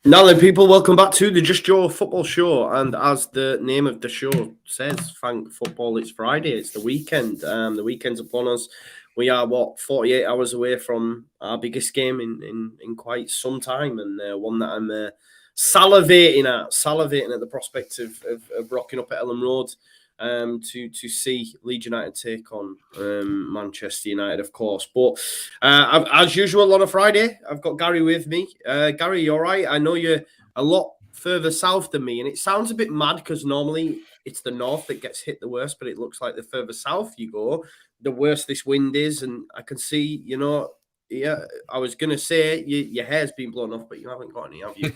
Now then, people, welcome back to the Just Joe Football Show. And as the name of the show says, thank football, it's Friday. It's the weekend. The weekend's upon us. We are, 48 hours away from our biggest game in quite some time, and one that I'm salivating at the prospect of rocking up at Ellen Road to see Leeds United take on Manchester United, of course. But as usual on a Friday, I've got Gary with me. Gary, you all right? I know you're a lot further south than me, and it sounds a bit mad because normally it's the north that gets hit the worst, but it looks like the further south you go, the worse this wind is. And I can see, yeah, I was going to say your hair's been blown off, but you haven't got any, have you?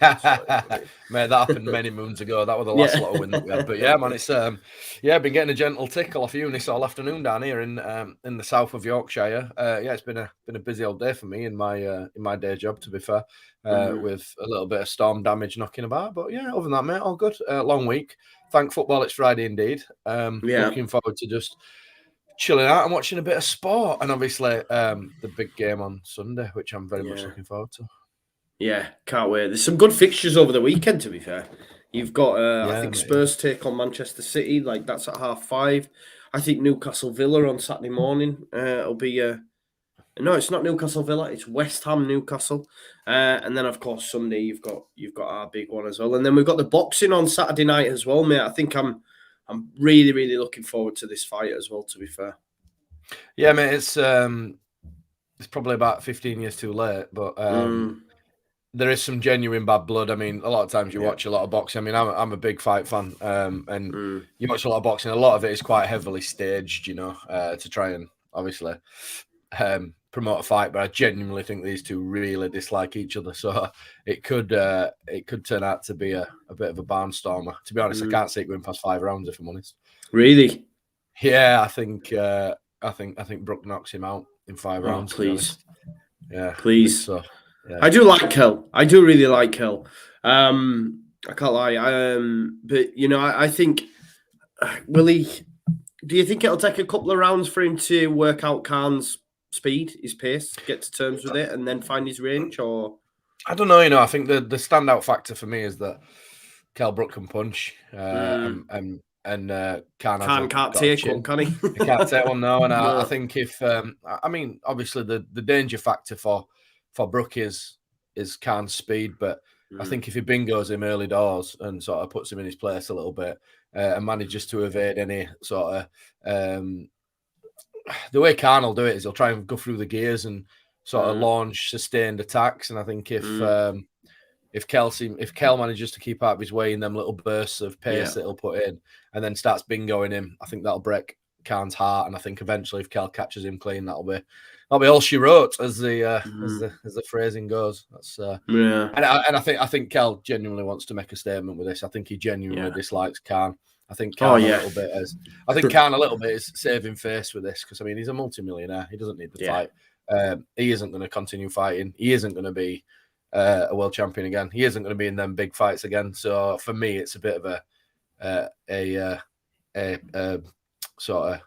Mate, that happened many moons ago. That was the last lot of wind that we had. But yeah, man, it's been getting a gentle tickle off uni all afternoon down here in the south of Yorkshire. It's been a busy old day for me in my day job, to be fair, with a little bit of storm damage knocking about. But yeah, other than that, mate, all good. Long week. Thank football, it's Friday indeed. Looking forward to just chilling out and watching a bit of sport, and obviously the big game on Sunday, which I'm very much looking forward to. Yeah, can't wait. There's some good fixtures over the weekend, to be fair. You've got, I think, Spurs take on Manchester City, like that's at 5:30. I think Newcastle Villa on Saturday morning. It'll be no, it's not Newcastle Villa, it's West Ham Newcastle. And then of course Sunday you've got our big one as well. And then we've got the boxing on Saturday night as well, mate. I think I'm really, really looking forward to this fight as well, to be fair. Yeah, mate, it's probably about 15 years too late, but there is some genuine bad blood. I mean, a lot of times you watch a lot of boxing. I mean, I'm a big fight fan, and you watch a lot of boxing. A lot of it is quite heavily staged, to try and obviously promote a fight. But I genuinely think these two really dislike each other, so it could turn out to be a bit of a barnstormer. To be honest, I can't see it going past 5 rounds, if I'm honest. Really? Yeah, I think Brook knocks him out in 5 rounds. Please. Yeah, please. So. Yeah. I do like Kell. I do really like Kell. I can't lie. But I think do you think it'll take a couple of rounds for him to work out Khan's speed, his pace, get to terms with it, and then find his range? Or I don't know. I think the standout factor for me is that Kell Brook can punch, and Khan can't take one, can he? He can't take one now. And I think if obviously the danger factor for Brook is Khan's speed, but I think if he bingos him early doors and sort of puts him in his place a little bit and manages to evade any sort of the way Khan will do it is he'll try and go through the gears and sort of launch sustained attacks. And I think if Kell manages to keep out of his way in them little bursts of pace that he'll put in and then starts bingoing him, I think that'll break Khan's heart. And I think eventually if Kell catches him clean, that'll be all she wrote, as the phrasing goes. That's and I think Kell genuinely wants to make a statement with this. I think he genuinely dislikes Khan. I think Khan Khan a little bit is saving face with this, because I mean he's a multi-millionaire. He doesn't need the fight. He isn't going to continue fighting. He isn't going to be a world champion again. He isn't going to be in them big fights again. So for me, it's a bit of a sort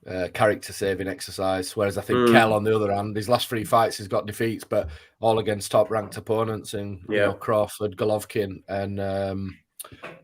of character-saving exercise. Whereas I think Kell, on the other hand, his last 3 fights he's got defeats, but all against top-ranked opponents in Crawford, Golovkin, and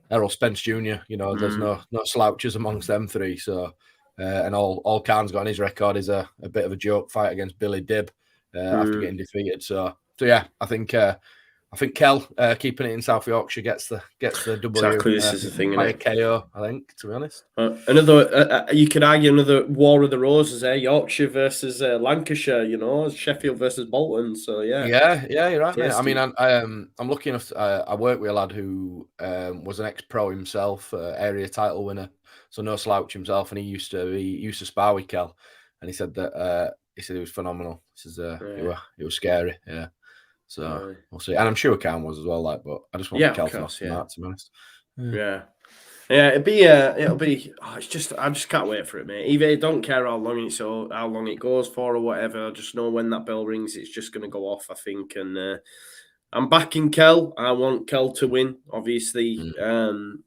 Errol Spence Jr. There's no slouches amongst them 3. So and all Khan's got on his record is a bit of a joke fight against Billy Dibb after getting defeated. So yeah, I think Kell keeping it in South Yorkshire gets the W. Exactly, this is the thing, by a KO, I think, to be honest. Another you could argue another War of the Roses, Yorkshire versus Lancashire, Sheffield versus Bolton. So yeah, you're right, mate. I mean, I'm lucky enough. I work with a lad who was an ex-pro himself, area title winner, so no slouch himself, and he used to spar with Kell, and he said that he said he was phenomenal. He says it was scary, yeah. So we'll see, and I'm sure Khan was as well. But I just want Kell to knock him out, to be honest. Yeah, it'll be. I just can't wait for it, mate. Either I don't care how long it goes for or whatever. I just know when that bell rings, it's just going to go off, I think. And I'm backing Kell. I want Kell to win, obviously. Being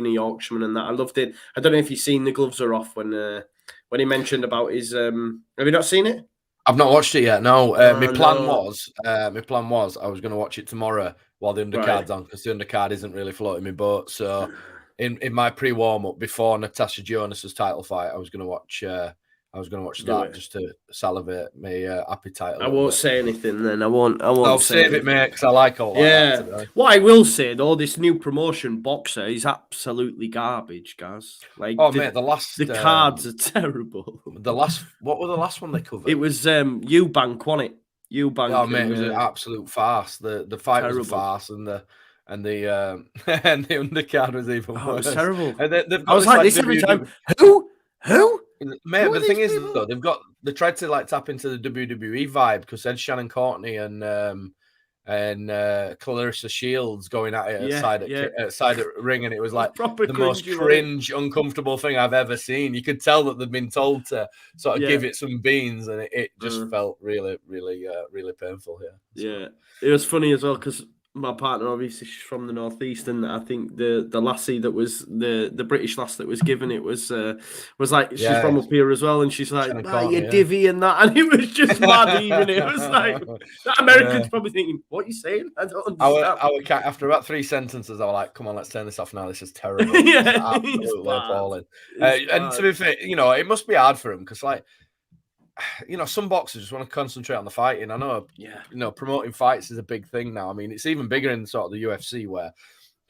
a Yorkshireman and that, I loved it. I don't know if you've seen The Gloves Are Off when he mentioned about his. Have you not seen it? I've not watched it yet. No, my plan No. was I was going to watch it tomorrow while the undercard's on, because the undercard isn't really floating my boat. So, in my pre-warm up before Natasha Jonas's title fight, I was going to watch that just to salivate my appetite. I won't say anything then. I won't. I'll say save it, mate, because I like all that. Yeah. What I will say though, this new promotion Boxer is absolutely garbage, guys. Like, mate, the cards are terrible. What was the last one they covered? It was Eubank, wasn't it? Eubank. Oh mate, it was an absolute farce. The fight was a farce, and the and the undercard was even worse. It was terrible. And I was like this every time. Who? Mate, but the thing is, though, they tried to like tap into the WWE vibe, because then Shannon Courtney and Clarissa Shields going at it outside the ring, and it was like the most cringe, uncomfortable thing I've ever seen. You could tell that they'd been told to sort of give it some beans, and it just felt really, really, really painful here. Yeah, it was funny as well, because my partner, obviously, she's from the northeast, and I think the lassie that was the British lass that was given it was like she's from up here as well, and she's like, you divvy and that, and it was just mad. Even it was like that American's probably thinking, "What are you saying? I don't understand." After about 3 sentences, I was like, "Come on, let's turn this off now. This is terrible. Absolutely appalling." And to be fair, it must be hard for him, because like, some boxers just want to concentrate on the fighting. I know, promoting fights is a big thing now. I mean, it's even bigger in sort of the UFC, where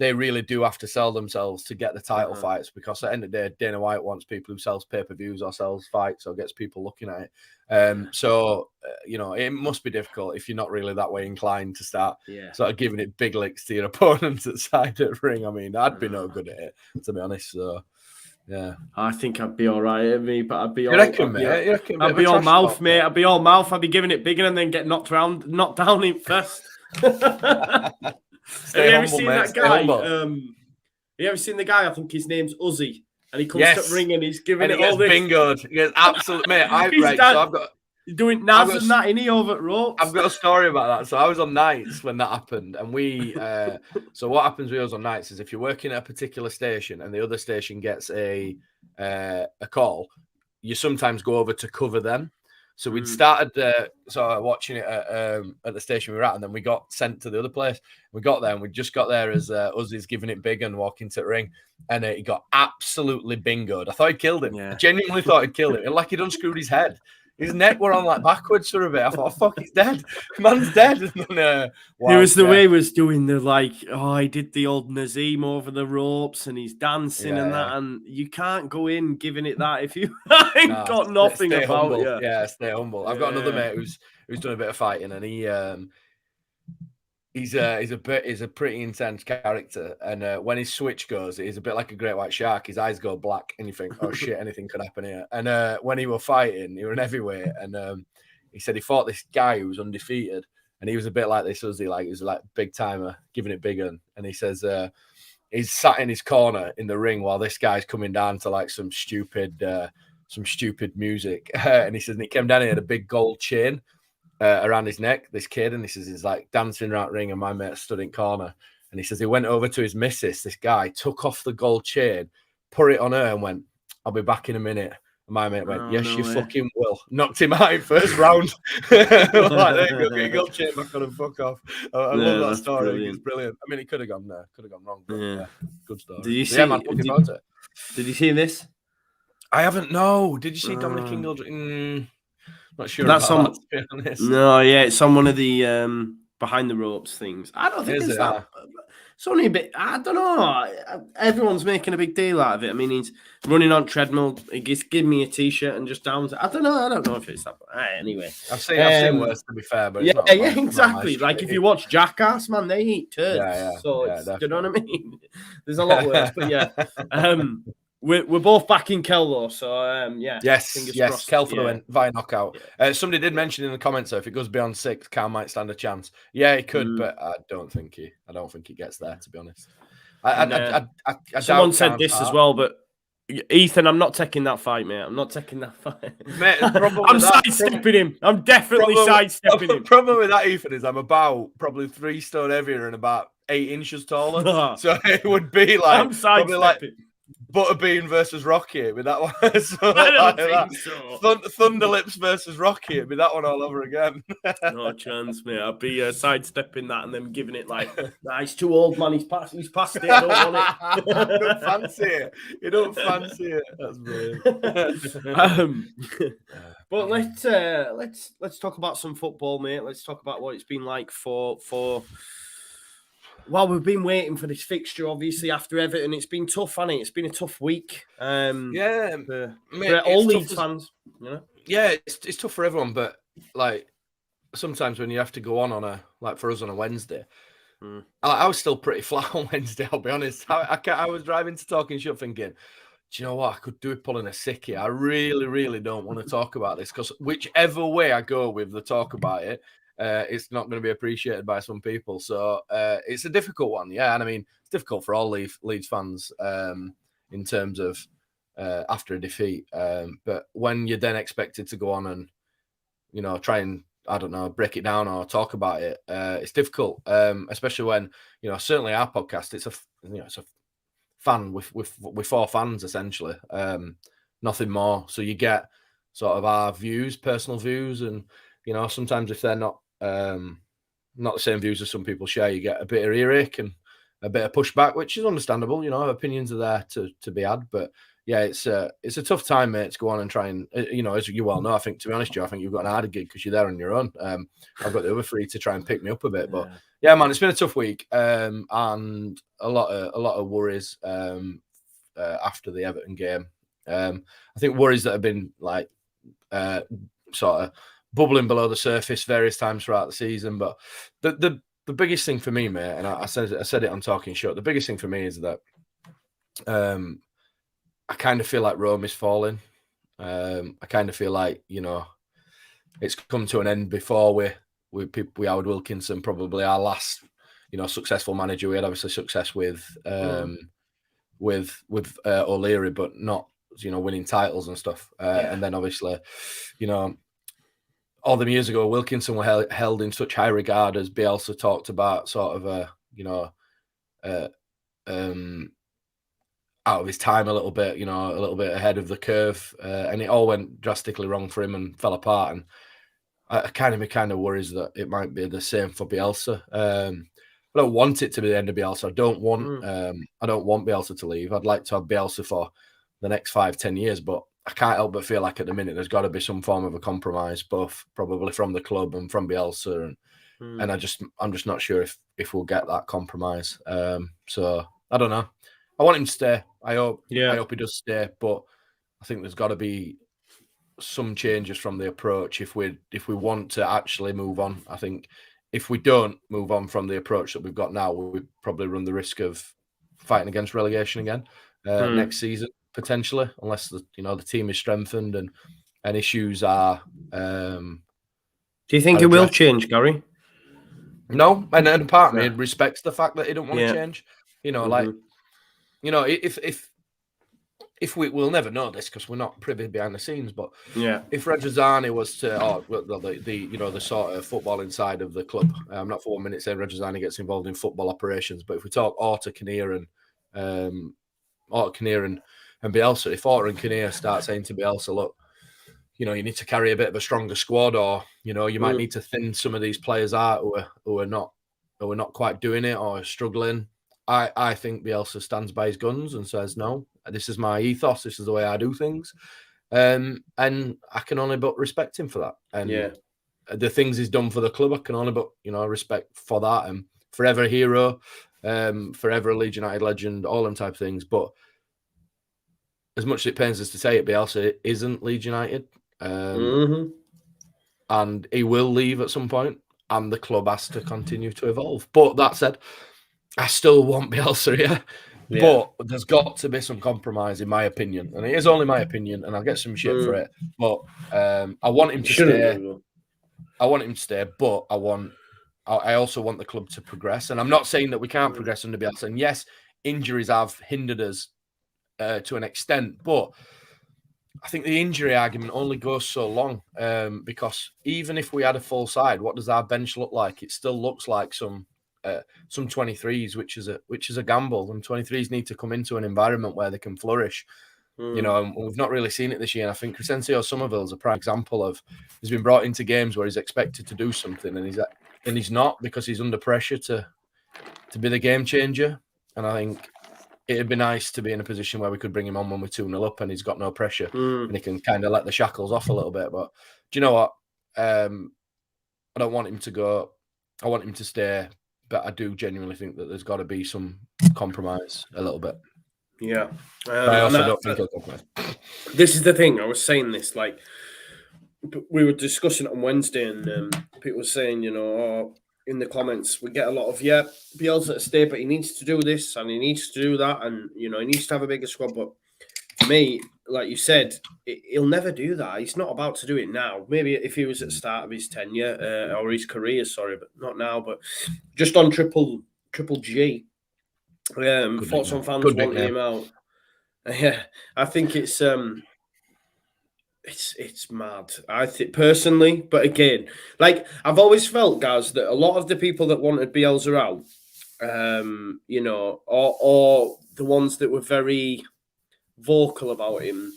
they really do have to sell themselves to get the title fights, because at the end of the day, Dana White wants people who sells pay-per-views or sells fights or gets people looking at it. So, it must be difficult if you're not really that way inclined to start sort of giving it big licks to your opponents at side of the ring. I mean, I'd be no good at it, to be honest. So, yeah, I think I'd be all right at me, but I'd be all. I'd be all mouth, mate. I'd be all mouth. I'd be giving it bigger and then get knocked down in first. Have you ever seen that guy? You ever seen the guy? I think his name's Uzi, and he comes to the ring and he's giving it all this. Bingoed. He gets absolute, mate. So I've got. Doing Naz and that in he over at ropes. I've got a story about that. So I was on nights when that happened, and we. So what happens with us on nights is, if you're working at a particular station and the other station gets a call, you sometimes go over to cover them. So we'd started sort of watching it at the station we were at, and then we got sent to the other place. We got there, and we just got there as Uzi's giving it big and walking to the ring, and he got absolutely bingoed. I thought he'd killed him. I genuinely thought he'd killed him. Like he'd unscrewed his head. His neck were on like backwards for a bit. I thought, fuck, he's dead. Man's dead. And then, it was the way he was doing the he did the old Nazim over the ropes, and he's dancing and that. And you can't go in giving it that if you ain't got nothing about you. Yeah. Yeah, stay humble. I've got another mate who's done a bit of fighting, and he's a pretty intense character, and when his switch goes, he's a bit like a great white shark. His eyes go black, and you think, "Oh shit, anything could happen here." And when he were fighting, he were an heavyweight, and he said he fought this guy who was undefeated, and he was a bit like this, he was like big timer, giving it big, and he says he's sat in his corner in the ring while this guy's coming down to like some stupid music, and he says, and he came down, he had a big gold chain around his neck, this kid, and he says he's like dancing around the ring, and my mate stood in corner, and he says he went over to his missus, this guy, took off the gold chain, put it on her, and went, "I'll be back in a minute." And my mate went, "Yes, you fucking will." Knocked him out in first round. Like, there you go, get your gold chain back on and fuck off. I love that story. Brilliant. It's brilliant. I mean, it could have gone wrong, but good story. Did you see? Man, did you see this? I haven't. No. Did you see Dominic Ingledew? Not sure. That's that, to be honest. No, it's on one of the behind the ropes things. I don't think it's that. It's only a bit. I don't know. Everyone's making a big deal out of it. I mean, he's running on treadmill. He gives me a t-shirt and just down. I don't know if it's that. Anyway, I've seen worse, to be fair. But exactly. Like if you watch Jackass, man, they eat turds. So do you know what I mean? There's a lot worse, but We're both backing Kel though, so yes, Kel for the win via knockout. Somebody did mention in the comments, so if it goes beyond 6, Cal might stand a chance. Yeah, he could, but I don't think he gets there, to be honest. Someone said this as well, but Ethan, I'm not taking that fight, mate. I'm not taking that fight. Mate, I'm sidestepping him. I'm definitely sidestepping him. The problem with that, Ethan, is I'm about probably 3 stone heavier and about 8 inches taller. So it would be like I'm sidestepping. Butterbean versus Rocky. It'd be that one. So, I don't think so. Thunderlips versus Rocky. It'd be that one all over again. No chance, mate. I'd be sidestepping that and then giving it like, nah, he's too old, man. He's past it. I don't want it. You don't fancy it. You don't fancy it. That's brilliant. But let's talk about some football, mate. Let's talk about what it's been like for. Well, we've been waiting for this fixture, obviously, after Everton. It's been tough, hasn't it? It's been a tough week. For all Leeds fans, you know? Yeah, it's tough for everyone, but like sometimes when you have to go on a, like for us on a Wednesday, I was still pretty flat on Wednesday, I'll be honest. I was driving to Talking Shop thinking, do you know what? I could do it pulling a sickie. I really, really don't want to talk about this because whichever way I go with the talk about it, it's not going to be appreciated by some people. So it's a difficult one. Yeah. And I mean, it's difficult for all Leeds fans in terms of after a defeat. But when you're then expected to go on and, you know, try and, I don't know, break it down or talk about it, it's difficult, especially when, you know, certainly our podcast, it's a fan with four fans essentially, nothing more. So you get sort of our views, personal views, and you know sometimes if they're not the same views as some people share, you get a bit of earache and a bit of pushback, which is understandable. You know, opinions are there to be had, but yeah, it's a tough time, mate, to go on and try and you know, as you well know, I think to be honest, Joe, I think you've got an harder gig because you're there on your own. I've got the other three to try and pick me up a bit, but. Yeah, man, it's been a tough week, and a lot of worries after the Everton game. I think worries that have been like sort of bubbling below the surface various times throughout the season. But the biggest thing for me, mate, and I said it on Talking Shop. The biggest thing for me is that I kind of feel like Rome is falling. I kind of feel like, you know, it's come to an end before we Howard Wilkinson, probably our last, you know, successful manager. We had obviously success with O'Leary, but not, you know, winning titles and stuff. And then obviously, you know, all them years ago, Wilkinson were held in such high regard, as Bielsa talked about, sort of out of his time a little bit, you know, a little bit ahead of the curve, and it all went drastically wrong for him and fell apart. And I kind of worries that it might be the same for Bielsa. I don't want it to be the end of Bielsa. I don't want Bielsa to leave. I'd like to have Bielsa for the next 5-10 years, but I can't help but feel like at the minute there's got to be some form of a compromise, both probably from the club and from Bielsa, and I'm just not sure if we'll get that compromise. So I don't know. I want him to stay. I hope he does stay, but I think there's got to be some changes from the approach if we want to actually move on. I think if we don't move on from the approach that we've got now, we probably run the risk of fighting against relegation again next season, potentially, unless the team is strengthened and issues are. Do you think it will change, Gary? No, and part of me respects the fact that he don't want to change. You know, like, you know, if we'll never know this because we're not privy behind the scenes, but if Reggio was to, the sort of footballing side of the club, I'm not for 1 minute saying Reggio gets involved in football operations, but if we talk Orta, Kinnear and Bielsa, if Orta and Kinnear start saying to Bielsa, look, you know, you need to carry a bit of a stronger squad, or you know, you might need to thin some of these players out who are not quite doing it or struggling. I think Bielsa stands by his guns and says, no, this is my ethos. This is the way I do things. And I can only but respect him for that. And the things he's done for the club, I can only but, you know, respect for that. And forever a hero, forever a Leeds United legend, all them type of things. But as much as it pains us to say it, Bielsa isn't Leeds United. And he will leave at some point, and the club has to continue to evolve. But that said, I still want Bielsa, but there's got to be some compromise, in my opinion. And it is only my opinion, and I'll get some shit for it. But I want him to stay. I want him to stay, but I also want the club to progress. And I'm not saying that we can't progress under Bielsa. And yes, injuries have hindered us to an extent, but I think the injury argument only goes so long, because even if we had a full side, what does our bench look like? It still looks like some some 23s, which is a gamble. And 23s need to come into an environment where they can flourish. You know, and we've not really seen it this year. And I think Crescencio Somerville's a prime example of he's been brought into games where he's expected to do something, and he's not, because he's under pressure to be the game changer. And I think it'd be nice to be in a position where we could bring him on when we're 2-0 up and he's got no pressure and he can kind of let the shackles off a little bit. But do you know what? I don't want him to go. I want him to stay. But I do genuinely think that there's got to be some compromise a little bit. Yeah. I also don't think he'll compromise. This is the thing. I was saying this, like, we were discussing it on Wednesday, and people were saying, you know, in the comments, we get a lot of, Bielsa at stay, but he needs to do this and he needs to do that, and, you know, he needs to have a bigger squad. But for me, like you said, he'll never do that. He's not about to do it now. Maybe if he was at the start of his tenure or his career, but not now. But just on Triple G, thoughts on fans wanting him out. Yeah, I think it's mad. I think personally, but again, like I've always felt, guys, that a lot of the people that wanted Bielsa out, you know, or the ones that were very vocal about him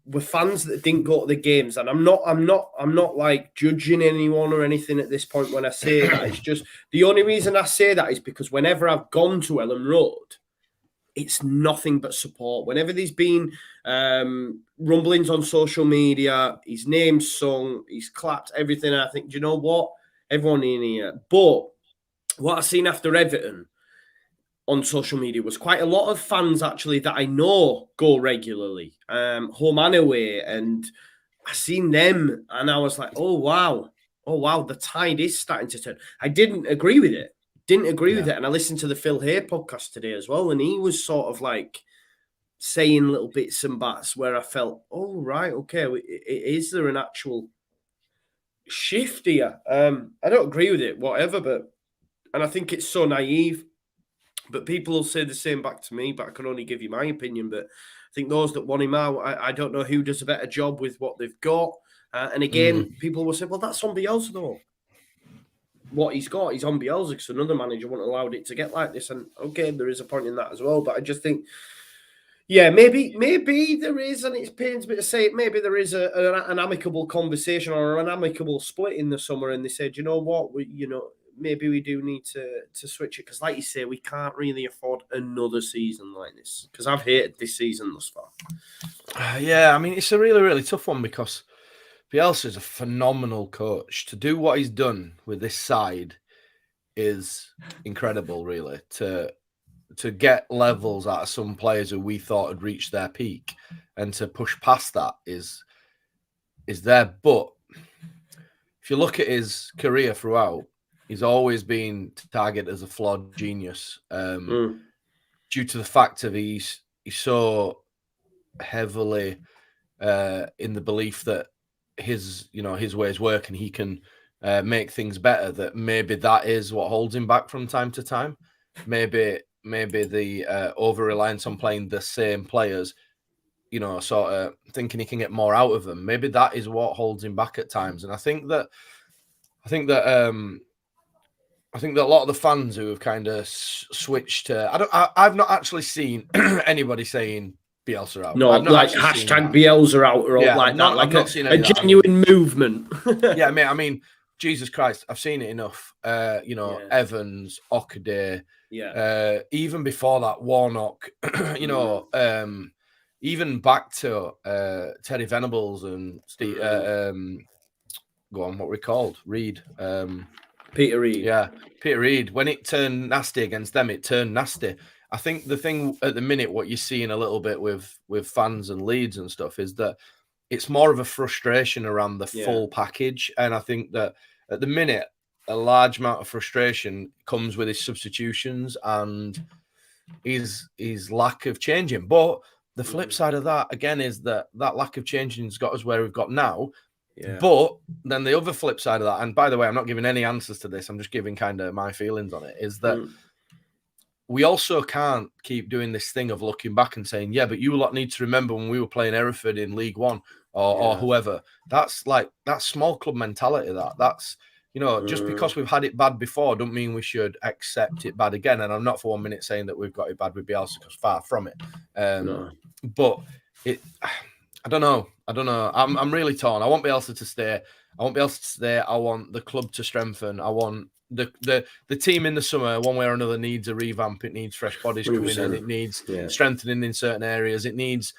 were fans that didn't go to the games. And I'm not like judging anyone or anything at this point when I say that. It's just the only reason I say that is because whenever I've gone to Ellen Road, it's nothing but support. Whenever there's been rumblings on social media, his name's sung, he's clapped, everything. I think, do you know what? Everyone in here. But what I've seen after Everton on social media was quite a lot of fans actually that I know go regularly, home and away, and I seen them and I was like, oh wow, the tide is starting to turn. I didn't agree with it. With it. And I listened to the Phil Hay podcast today as well, and he was sort of like saying little bits and bats where I felt, oh, right, okay, is there an actual shift here? I don't agree with it, whatever, and I think it's so naive, but people will say the same back to me, but I can only give you my opinion. But I think those that want him out, I don't know who does a better job with what they've got. And again, people will say, well, that's on Bielsa though. What he's got, he's on Bielsa, because another manager wouldn't have allowed it to get like this. And okay, there is a point in that as well. But I just think, maybe there is, and it pains me to say it, maybe there is an amicable conversation or an amicable split in the summer, and they said, you know what, maybe we do need to switch it, because like you say, we can't really afford another season like this, because I've hated this season thus far. I mean, it's a really, really tough one, because Bielsa is a phenomenal coach. To do what he's done with this side is incredible, really. To get levels out of some players who we thought had reached their peak, and to push past that is there. But if you look at his career throughout, he's always been targeted as a flawed genius, due to the fact that he's so heavily in the belief that his ways work and he can make things better, that maybe that is what holds him back from time to time. Maybe the over reliance on playing the same players, sort of thinking he can get more out of them. Maybe that is what holds him back at times. And I think that a lot of the fans who have kind of switched to, I've not actually seen anybody saying Bielsa out. No, like hashtag Bielsa out or like that, like a genuine movement. Yeah, I mean, Jesus Christ, I've seen it enough. Evans, Okaday, even before that, Warnock, even back to Teddy Venables and Steve, go on, what we called? Reed. Peter Reed. Yeah, Peter Reed. When it turned nasty against them, it turned nasty. I think the thing at the minute, what you're seeing a little bit with fans and Leeds and stuff, is that it's more of a frustration around the full package. And I think that at the minute, a large amount of frustration comes with his substitutions and his lack of changing. But the flip side of that, again, is that lack of changing has got us where we've got now. Yeah. But then the other flip side of that, and by the way, I'm not giving any answers to this, I'm just giving kind of my feelings on it, is that we also can't keep doing this thing of looking back and saying, yeah, but you lot need to remember when we were playing Hereford in League One or whoever. That's small club mentality. That's, You know, just because we've had it bad before, don't mean we should accept it bad again. And I'm not for 1 minute saying that we've got it bad with Bielsa, because far from it. But I don't know. I'm really torn. I want Bielsa to stay. I want the club to strengthen. I want the team in the summer, one way or another, needs a revamp. It needs fresh bodies coming in. It needs strengthening in certain areas. It needs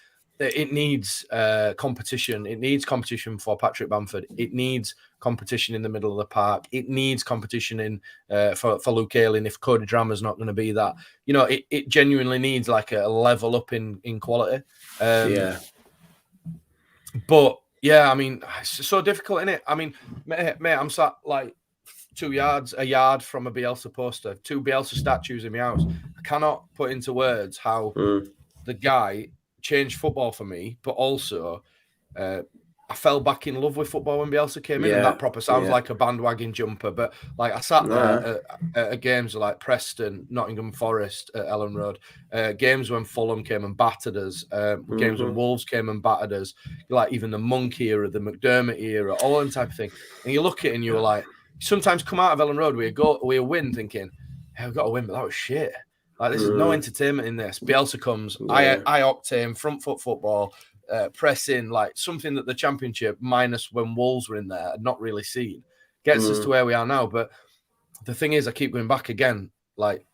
competition. It needs competition for Patrick Bamford. It needs competition in the middle of the park. It needs competition in for Luke Ayling if Cody Drammer's not going to be that. You know, it genuinely needs like a level up in quality. But yeah, I mean, it's so difficult, isn't it? I mean, mate, I'm sat like a yard from a Bielsa poster, 2 Bielsa statues in my house. I cannot put into words how the guy changed football for me, but also I fell back in love with football when Bielsa came in, and that proper sounds like a bandwagon jumper. But like I sat there at games like Preston, Nottingham Forest, at Ellen Road, games when Fulham came and battered us, games when Wolves came and battered us, like even the Monk era, the McDermott era, all that type of thing. And you look at it and you were like, sometimes come out of Ellen Road with a win, thinking, hey, we've got a win, but that was shit. Like, this is no entertainment in this. Bielsa comes, high octane, front foot football, pressing, like something that the Championship, minus when Wolves were in there, had not really seen. Gets us to where we are now. But the thing is, I keep going back again, like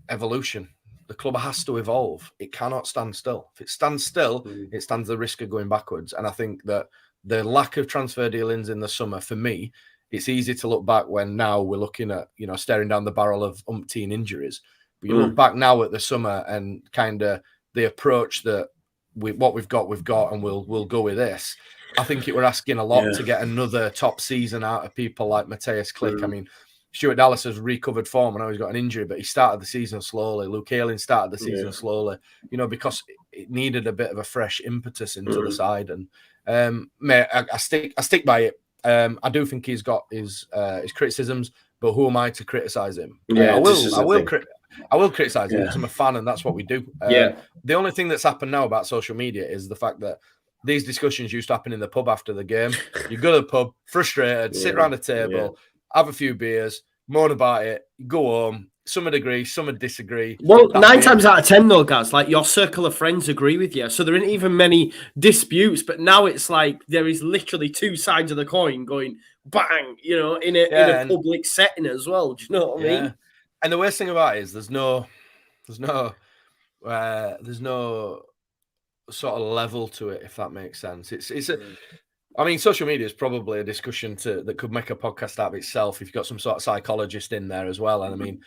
evolution. The club has to evolve. It cannot stand still. If it stands still, it stands the risk of going backwards. And I think that the lack of transfer dealings in the summer, for me, it's easy to look back when now we're looking at, you know, staring down the barrel of umpteen injuries. But you look back now at the summer and kind of the approach that what we've got, and we'll go with this. I think it were asking a lot to get another top season out of people like Matthias Klick. I mean, Stuart Dallas has recovered form. I know he's got an injury, but he started the season slowly. Luke Ayling started the season slowly, you know, because it needed a bit of a fresh impetus into the side. And mate, I stick by it. I do think he's got his criticisms, but who am I to criticize him? I will criticize him because I'm a fan, and that's what we do. The only thing that's happened now about social media is the fact that these discussions used to happen in the pub after the game. You go to the pub, frustrated, sit around a table, have a few beers, moan about it, go home. Some would agree, some would disagree. Well, 9 times out of 10, though, guys, like your circle of friends agree with you. So there aren't even many disputes. But now it's like there is literally 2 sides of the coin going bang, you know, in a public setting as well. Do you know what I mean? And the worst thing about it is there's no sort of level to it, if that makes sense. I mean, social media is probably a discussion that could make a podcast out of itself if you've got some sort of psychologist in there as well. And I mean,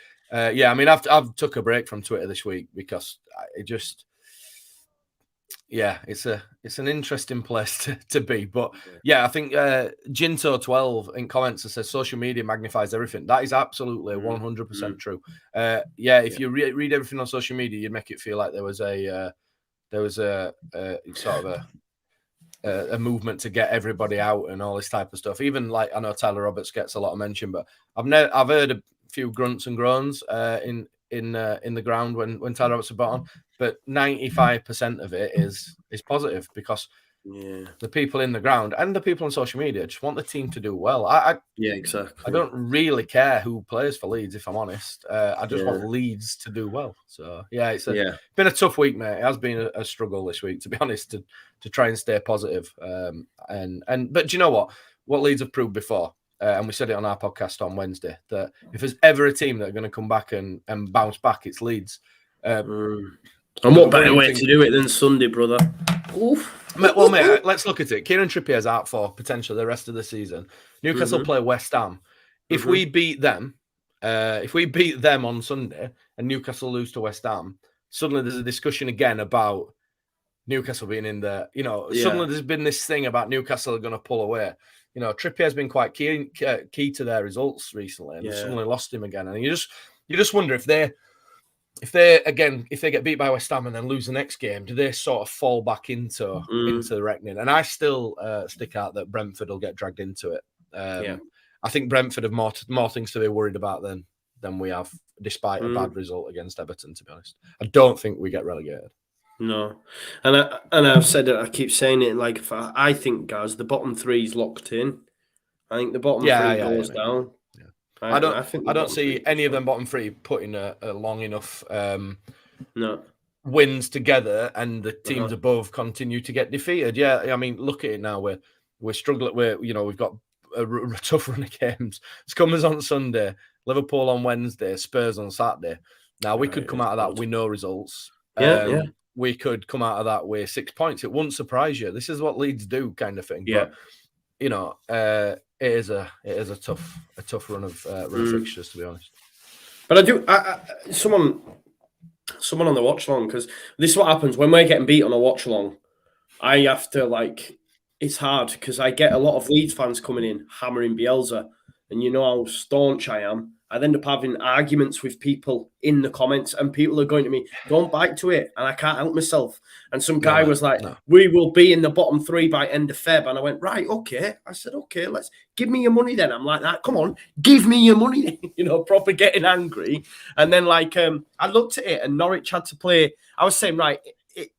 I've took a break from Twitter this week because it's an interesting place to be. But I think Jinto12 in comments says social media magnifies everything. That is absolutely 100% true. If you read everything on social media, you'd make it feel like there was a sort of a movement to get everybody out and all this type of stuff. Even like, I know Tyler Roberts gets a lot of mention, but I've heard a few grunts and groans in the ground when Tyler Roberts is on, but 95% of it is positive because the people in the ground and the people on social media just want the team to do well. Exactly. I don't really care who plays for Leeds, if I'm honest. I just want Leeds to do well. So it's been a tough week, mate. It has been a struggle this week, to be honest, to try and stay positive. But do you know what? What Leeds have proved before, and we said it on our podcast on Wednesday, that if there's ever a team that are going to come back and bounce back, it's Leeds. And what better way to do it than Sunday, brother? Oof. Well, mate, let's look at it. Kieran Trippier's out for potentially the rest of the season. Newcastle play West Ham. If we beat them, on Sunday and Newcastle lose to West Ham, suddenly there's a discussion again about Newcastle being in the, suddenly there's been this thing about Newcastle are going to pull away. You know, Trippier's been quite key to their results recently, and suddenly lost him again. And you just wonder if they get beat by West Ham and then lose the next game, do they sort of fall back into the reckoning? And I still stick out that Brentford will get dragged into it. I think Brentford have more things to be worried about than we have, despite a bad result against Everton, to be honest. I don't think we get relegated. No. And I've said it, I keep saying it, like, I think, guys, the bottom 3 is locked in. I think the bottom three goes down. Yeah. I think I don't see any of them bottom three putting a long enough wins together, and the teams above continue to get defeated. Yeah, I mean, look at it now. We're struggling. We've got a tough run of games. Scummers on Sunday, Liverpool on Wednesday, Spurs on Saturday. Now we could come out of that with no results. Yeah. We could come out of that with 6 points. It wouldn't surprise you. This is what Leeds do, kind of thing. Yeah. But it is a tough run of fixtures, to be honest. But I do. Someone on the watch along, because this is what happens when we're getting beat on a watch along. I have to it's hard because I get a lot of Leeds fans coming in hammering Bielsa, and you know how staunch I am. I end up having arguments with people in the comments, and people are going to me, "Don't bite to it," and I can't help myself. And some guy was like, "We will be in the bottom three by end of Feb," and I went, "Right, okay." I said, "Okay, let's give me your money then." I'm like that. Come on, give me your money. Proper getting angry. And then I looked at it, and Norwich had to play. I was saying, right.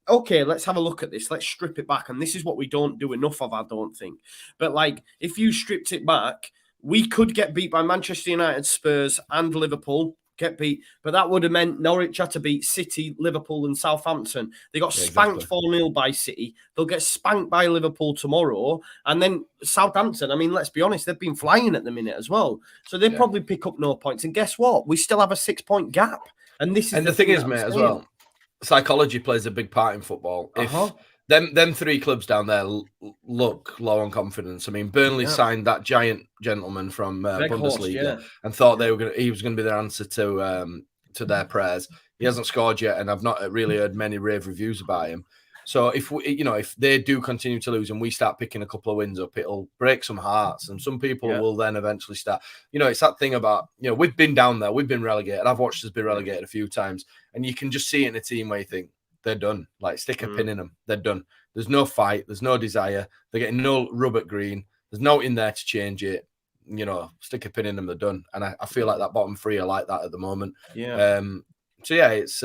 Okay, let's have a look at this. Let's strip it back. And this is what we don't do enough of, I don't think. But if you stripped it back, we could get beat by Manchester United, Spurs, and Liverpool. Get beat. But that would have meant Norwich had to beat City, Liverpool, and Southampton. They got spanked 4-0 by City. They'll get spanked by Liverpool tomorrow. And then Southampton, I mean, let's be honest, they've been flying at the minute as well. So they'll probably pick up no points. And guess what? We still have a 6-point gap. And this is the thing is, mate, as well. Psychology plays a big part in football. If them three clubs down there look low on confidence. I mean, Burnley signed that giant gentleman from Bundesliga and thought he was going to be their answer to their prayers. He hasn't scored yet, and I've not really heard many rave reviews about him. So if they do continue to lose and we start picking a couple of wins up, it'll break some hearts, and some people will then eventually start. It's that thing about we've been down there, we've been relegated. I've watched us be relegated a few times, and you can just see it in a team where you think they're done. Stick a pin in them, they're done. There's no fight, there's no desire. They're getting no rub at green. There's no in there to change it. Stick a pin in them, they're done. And I feel like that bottom three are like that at the moment. Yeah. It's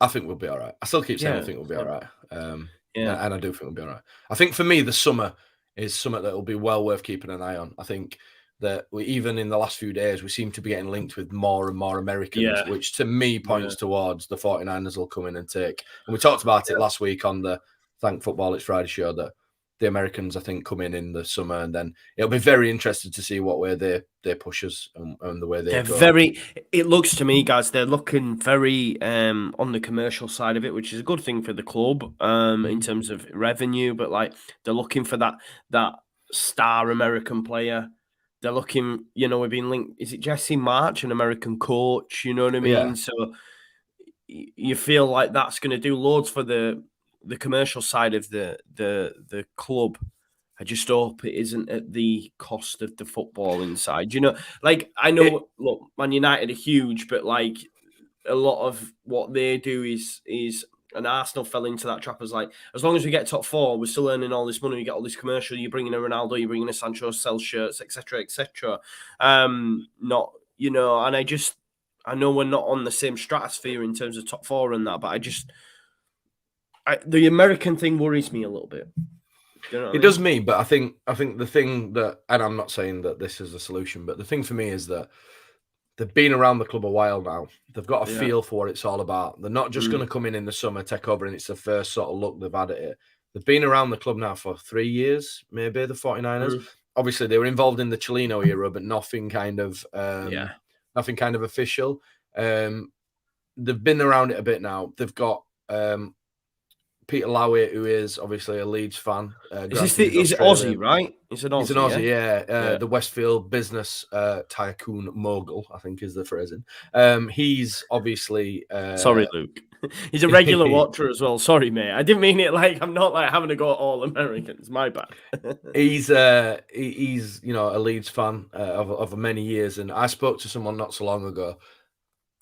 I think we'll be all right. I still keep saying I think we'll be all right. And I do think we'll be all right. I think for me, the summer is something that will be well worth keeping an eye on. I think that even in the last few days, we seem to be getting linked with more and more Americans, which to me points towards the 49ers will come in and take. And we talked about it last week on the Thank Football It's Friday show, that the Americans, I think, come in the summer, and then it'll be very interesting to see what way they push us and the way they go. It looks to me, guys, they're looking very on the commercial side of it, which is a good thing for the club in terms of revenue. But they're looking for that star American player. They're looking, we've been linked. Is it Jesse March, an American coach? You know what I mean? Yeah. So you feel like that's going to do loads for the commercial side of the club. I just hope it isn't at the cost of the football inside. I know, look, Man United are huge, but a lot of what they do is and Arsenal fell into that trap as long as we get top four, we're still earning all this money, we get all this commercial, you're bringing in Ronaldo, you're bringing in Sancho, sell shirts, etc., etc. And I know we're not on the same stratosphere in terms of top four and that, but the American thing worries me a little bit. It does me, but I think the thing that, and I'm not saying that this is a solution, but the thing for me is that they've been around the club a while now. They've got a feel for what it's all about. They're not just going to come in the summer, take over, and it's the first sort of look they've had at it. They've been around the club now for 3 years, maybe, the 49ers. Obviously, they were involved in the Chilino era, but nothing kind of official. They've been around it a bit now. They've got Peter Lowry, who is obviously a Leeds fan. He's Aussie, right? He's an Aussie, yeah. The Westfield business tycoon mogul, I think is the phrasing. He's obviously... Sorry, Luke. He's a regular watcher as well. Sorry, mate. I didn't mean it I'm not having to go all Americans. My bad. He's a Leeds fan of many years, and I spoke to someone not so long ago.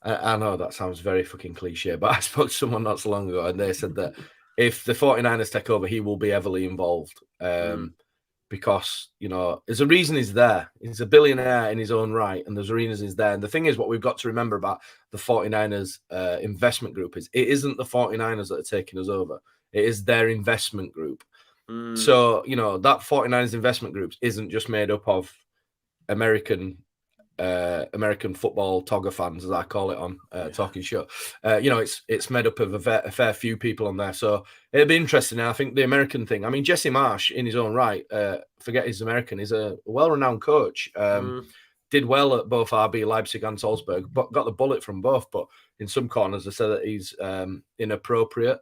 I know that sounds very fucking cliche, but I spoke to someone not so long ago, and they said that if the 49ers take over, he will be heavily involved because, there's a reason he's there. He's a billionaire in his own right, and there's a reason he's there. And the thing is, what we've got to remember about the 49ers investment group is it isn't the 49ers that are taking us over. It is their investment group. So, you know, that 49ers investment groups isn't just made up of American football Togger fans, as I call it on Talking Show. You know, it's made up of a fair few people on there. So it'll be interesting. I think the American thing, I mean, Jesse Marsh in his own right, forget he's American, he's a well-renowned coach. Did well at both RB Leipzig and Salzburg, but got the bullet from both. But in some corners, they said that he's inappropriate.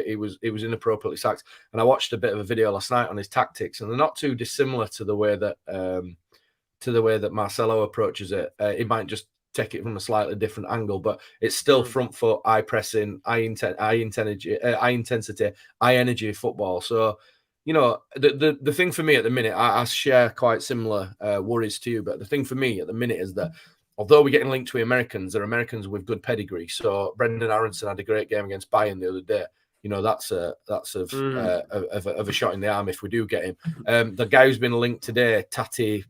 He was inappropriately sacked. And I watched a bit of a video last night on his tactics, and they're not too dissimilar to the way that Marcelo approaches it. He might just take it from a slightly different angle, but it's still front foot, eye pressing, high intensity, high energy football. So, you know, the thing for me at the minute, I share quite similar worries to you, but the thing for me at the minute is that although we're getting linked to Americans, they're Americans with good pedigree. So Brendan Aronson had a great game against Bayern the other day. You know, that's of a shot in the arm if we do get him. The guy who's been linked today, Tati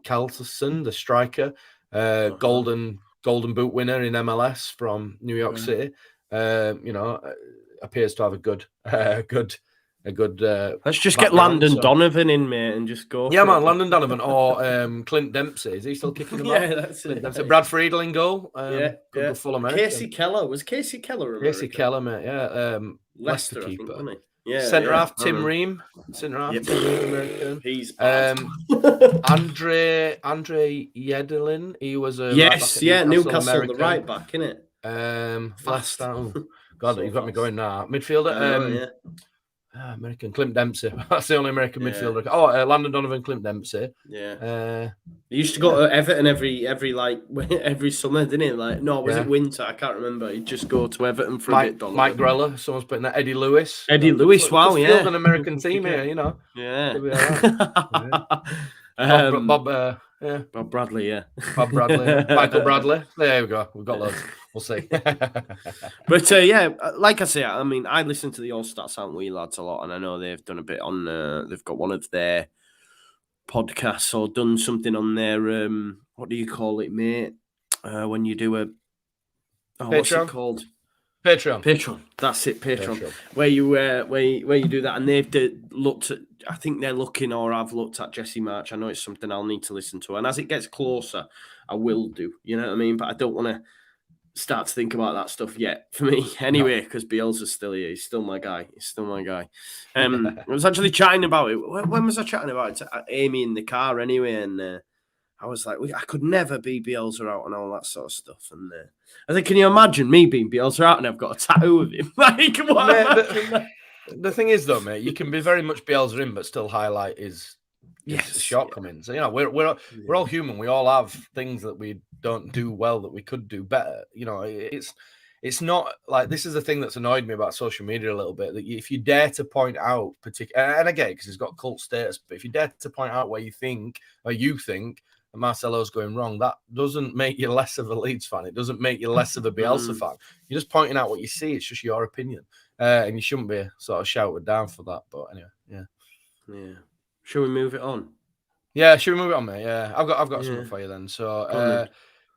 Carlson, the striker, golden boot winner in MLS from New York City, you know, appears to have a good let's just get Landon Donovan in, mate, and just go. Yeah, man, Landon Donovan or Clint Dempsey. Is he still kicking them yeah, that's it. Dempsey. Brad Friedel in goal. Good full American. Casey Keller. Was Casey Keller American? Casey Keller, mate, yeah. Leicester keeper. I think, wasn't he? Yeah. Centre half Tim Ream. Centre half Tim Ream, American. He's bad. Andre Yedelin. He was a Newcastle American. The right back, innit? Fast down. God, you've got me going now. Midfielder. American Clint Dempsey. That's the only American midfielder. Oh, Landon Donovan, Clint Dempsey. Yeah. He used to go to Everton every summer, didn't he? Like, no, was it winter? I can't remember. He'd just go to Everton for a bit. Donovan. Mike Greller. Someone's putting that. Eddie Lewis. Wow, yeah. Field an American team here, you know. Yeah. Bob Bradley, yeah. Bob Bradley. Michael Bradley. There we go. We've got loads. We'll see. But like I say, I mean, I listen to the All Stats Aren't We lads a lot, and I know they've done a bit on. They've got one of their podcasts or done something on their what do you call it, mate? When you do what's it called? Patreon. That's it, Patreon. Where you do that, and they've looked at. I think they're looking, or I've looked at Jesse March. I know it's something I'll need to listen to, and as it gets closer, I will do. You know what I mean? But I don't want to start to think about that stuff yet. For me, anyway, because Bielsa's still here. He's still my guy. I was actually chatting about it. When was I chatting about it? Amy in the car, anyway, and I was like, I could never be Bielsa out and all that sort of stuff. And I think, can you imagine me being Bielsa out and I've got a tattoo of him? Like, what? The thing is, though, mate, you can be very much Bielsa in, but still highlight his shortcomings. Yeah. You know, we're all human. We all have things that we don't do well that we could do better. You know, it's not like, this is the thing that's annoyed me about social media a little bit, that if you dare to point out and I get it because it's got cult status, but if you dare to point out where you think that Marcelo's going wrong, that doesn't make you less of a Leeds fan. It doesn't make you less of a Bielsa fan. You're just pointing out what you see. It's just your opinion. And you shouldn't be sort of shouted down for that. But anyway, yeah. Should we move it on? Yeah, should we move it on, mate? Yeah, I've got something for you then. So,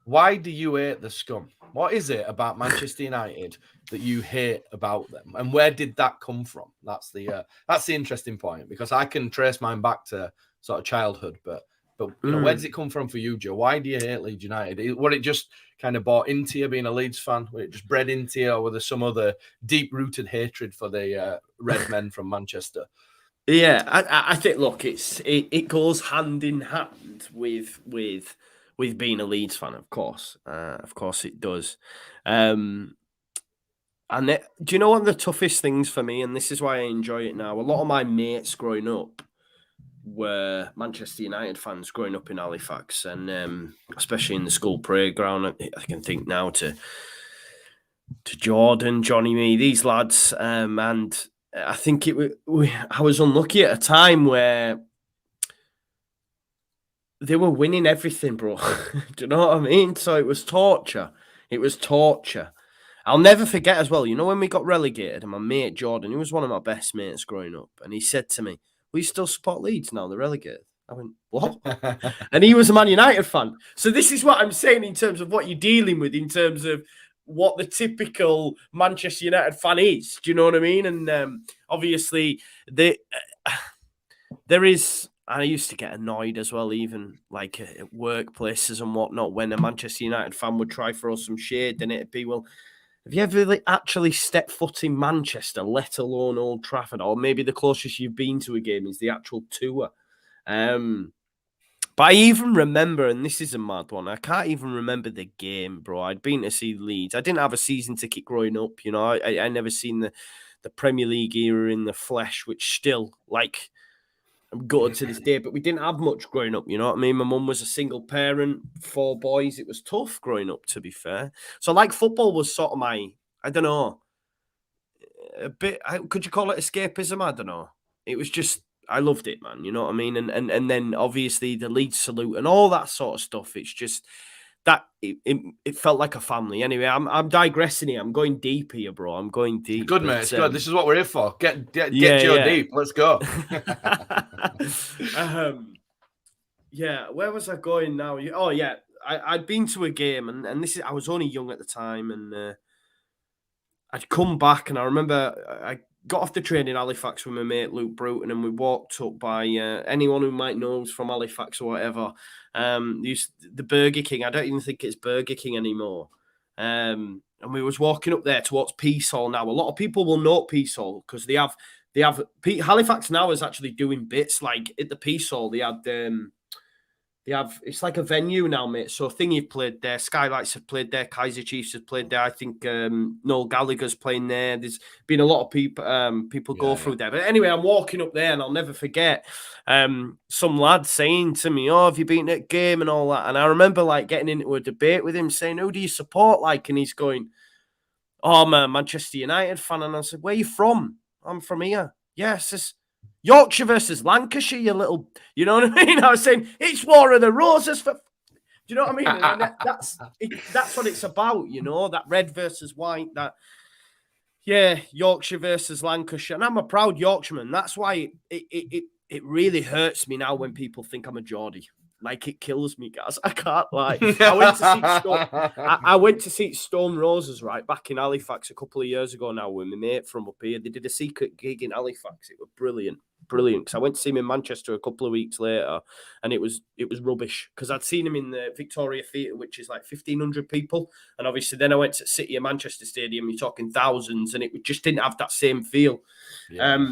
why do you hate the scum? What is it about Manchester United that you hate about them, and where did that come from? That's the interesting point, because I can trace mine back to sort of childhood, but you know, where does it come from for you, Joe? Why do you hate Leeds United? Was it just kind of bought into you being a Leeds fan? Was it just bred into you, or was there some other deep-rooted hatred for the red men from Manchester? Yeah, I think, look, it goes hand in hand with being a Leeds fan, of course. Of course it does. Do you know one of the toughest things for me, and this is why I enjoy it now? A lot of my mates growing up were Manchester United fans growing up in Halifax, and especially in the school playground. I can think now to Jordan, Johnny, me, these lads, and I think I was unlucky at a time where they were winning everything, bro. Do you know what I mean? So it was torture. I'll never forget as well, you know, when we got relegated, and my mate Jordan, he was one of my best mates growing up, and he said to me, "We still support Leeds now, they're relegated." I went, "What?" And he was a Man United fan. So this is what I'm saying in terms of what you're dealing with, in terms of what the typical Manchester United fan is. Do you know what I mean? And obviously, there is. I used to get annoyed as well, even like at workplaces and whatnot, when a Manchester United fan would try throw some shade, and it'd be, well, have you ever actually stepped foot in Manchester, let alone Old Trafford? Or maybe the closest you've been to a game is the actual tour. But I even remember, and this is a mad one, I can't even remember the game, bro. I'd been to see Leeds. I didn't have a season ticket growing up, you know. I never seen the Premier League era in the flesh, which still, like, I'm gutted to this day, but we didn't have much growing up, you know what I mean? My mum was a single parent, 4 boys. It was tough growing up, to be fair. So, like, football was sort of my, I don't know, a bit, could you call it escapism? I don't know. It was just, I loved it, man. You know what I mean? And then obviously the Leeds salute and all that sort of stuff. It's just that it felt like a family. Anyway, I'm digressing here. I'm going deep here, bro. I'm going deep. Good, mate. It's good. This is what we're here for. Get Joe deep. Let's go. Yeah. Where was I going now? Oh yeah, I'd been to a game, and this is, I was only young at the time, and I'd come back, and I remember I got off the train in Halifax with my mate Luke Bruton, and we walked up by anyone who might know us from Halifax or whatever. The Burger King. I don't even think it's Burger King anymore. And we was walking up there towards Peace Hall now. A lot of people will know Peace Hall because they have Halifax now is actually doing bits like at the Peace Hall. They have, it's like a venue now, mate. So Thingy played there, Skylights have played there, Kaiser Chiefs have played there. I think Noel Gallagher's playing there. There's been a lot of people go through there. But anyway, I'm walking up there, and I'll never forget some lad saying to me, "Oh, have you been at a game?" and all that. And I remember like getting into a debate with him, saying, "Who do you support?" Like, and he's going, "Oh, I'm a Manchester United fan." And I said, "Where are you from?" "I'm from here." "Yes, it's Yorkshire versus Lancashire, you little," you know what I mean? I was saying, it's War of the Roses for, do you know what I mean? And that's what it's about, you know, that red versus white, that, yeah, Yorkshire versus Lancashire. And I'm a proud Yorkshireman. That's why it really hurts me now when people think I'm a Geordie. Like, it kills me, guys. I can't lie. I went to see Stone Roses, right, back in Halifax a couple of years ago now with my mate from up here. They did a secret gig in Halifax. It was brilliant. Because I went to see him in Manchester a couple of weeks later, and it was rubbish because I'd seen him in the Victoria Theatre, which is like 1,500 people, and obviously then I went to City of Manchester Stadium. You're talking thousands, and it just didn't have that same feel. Yeah.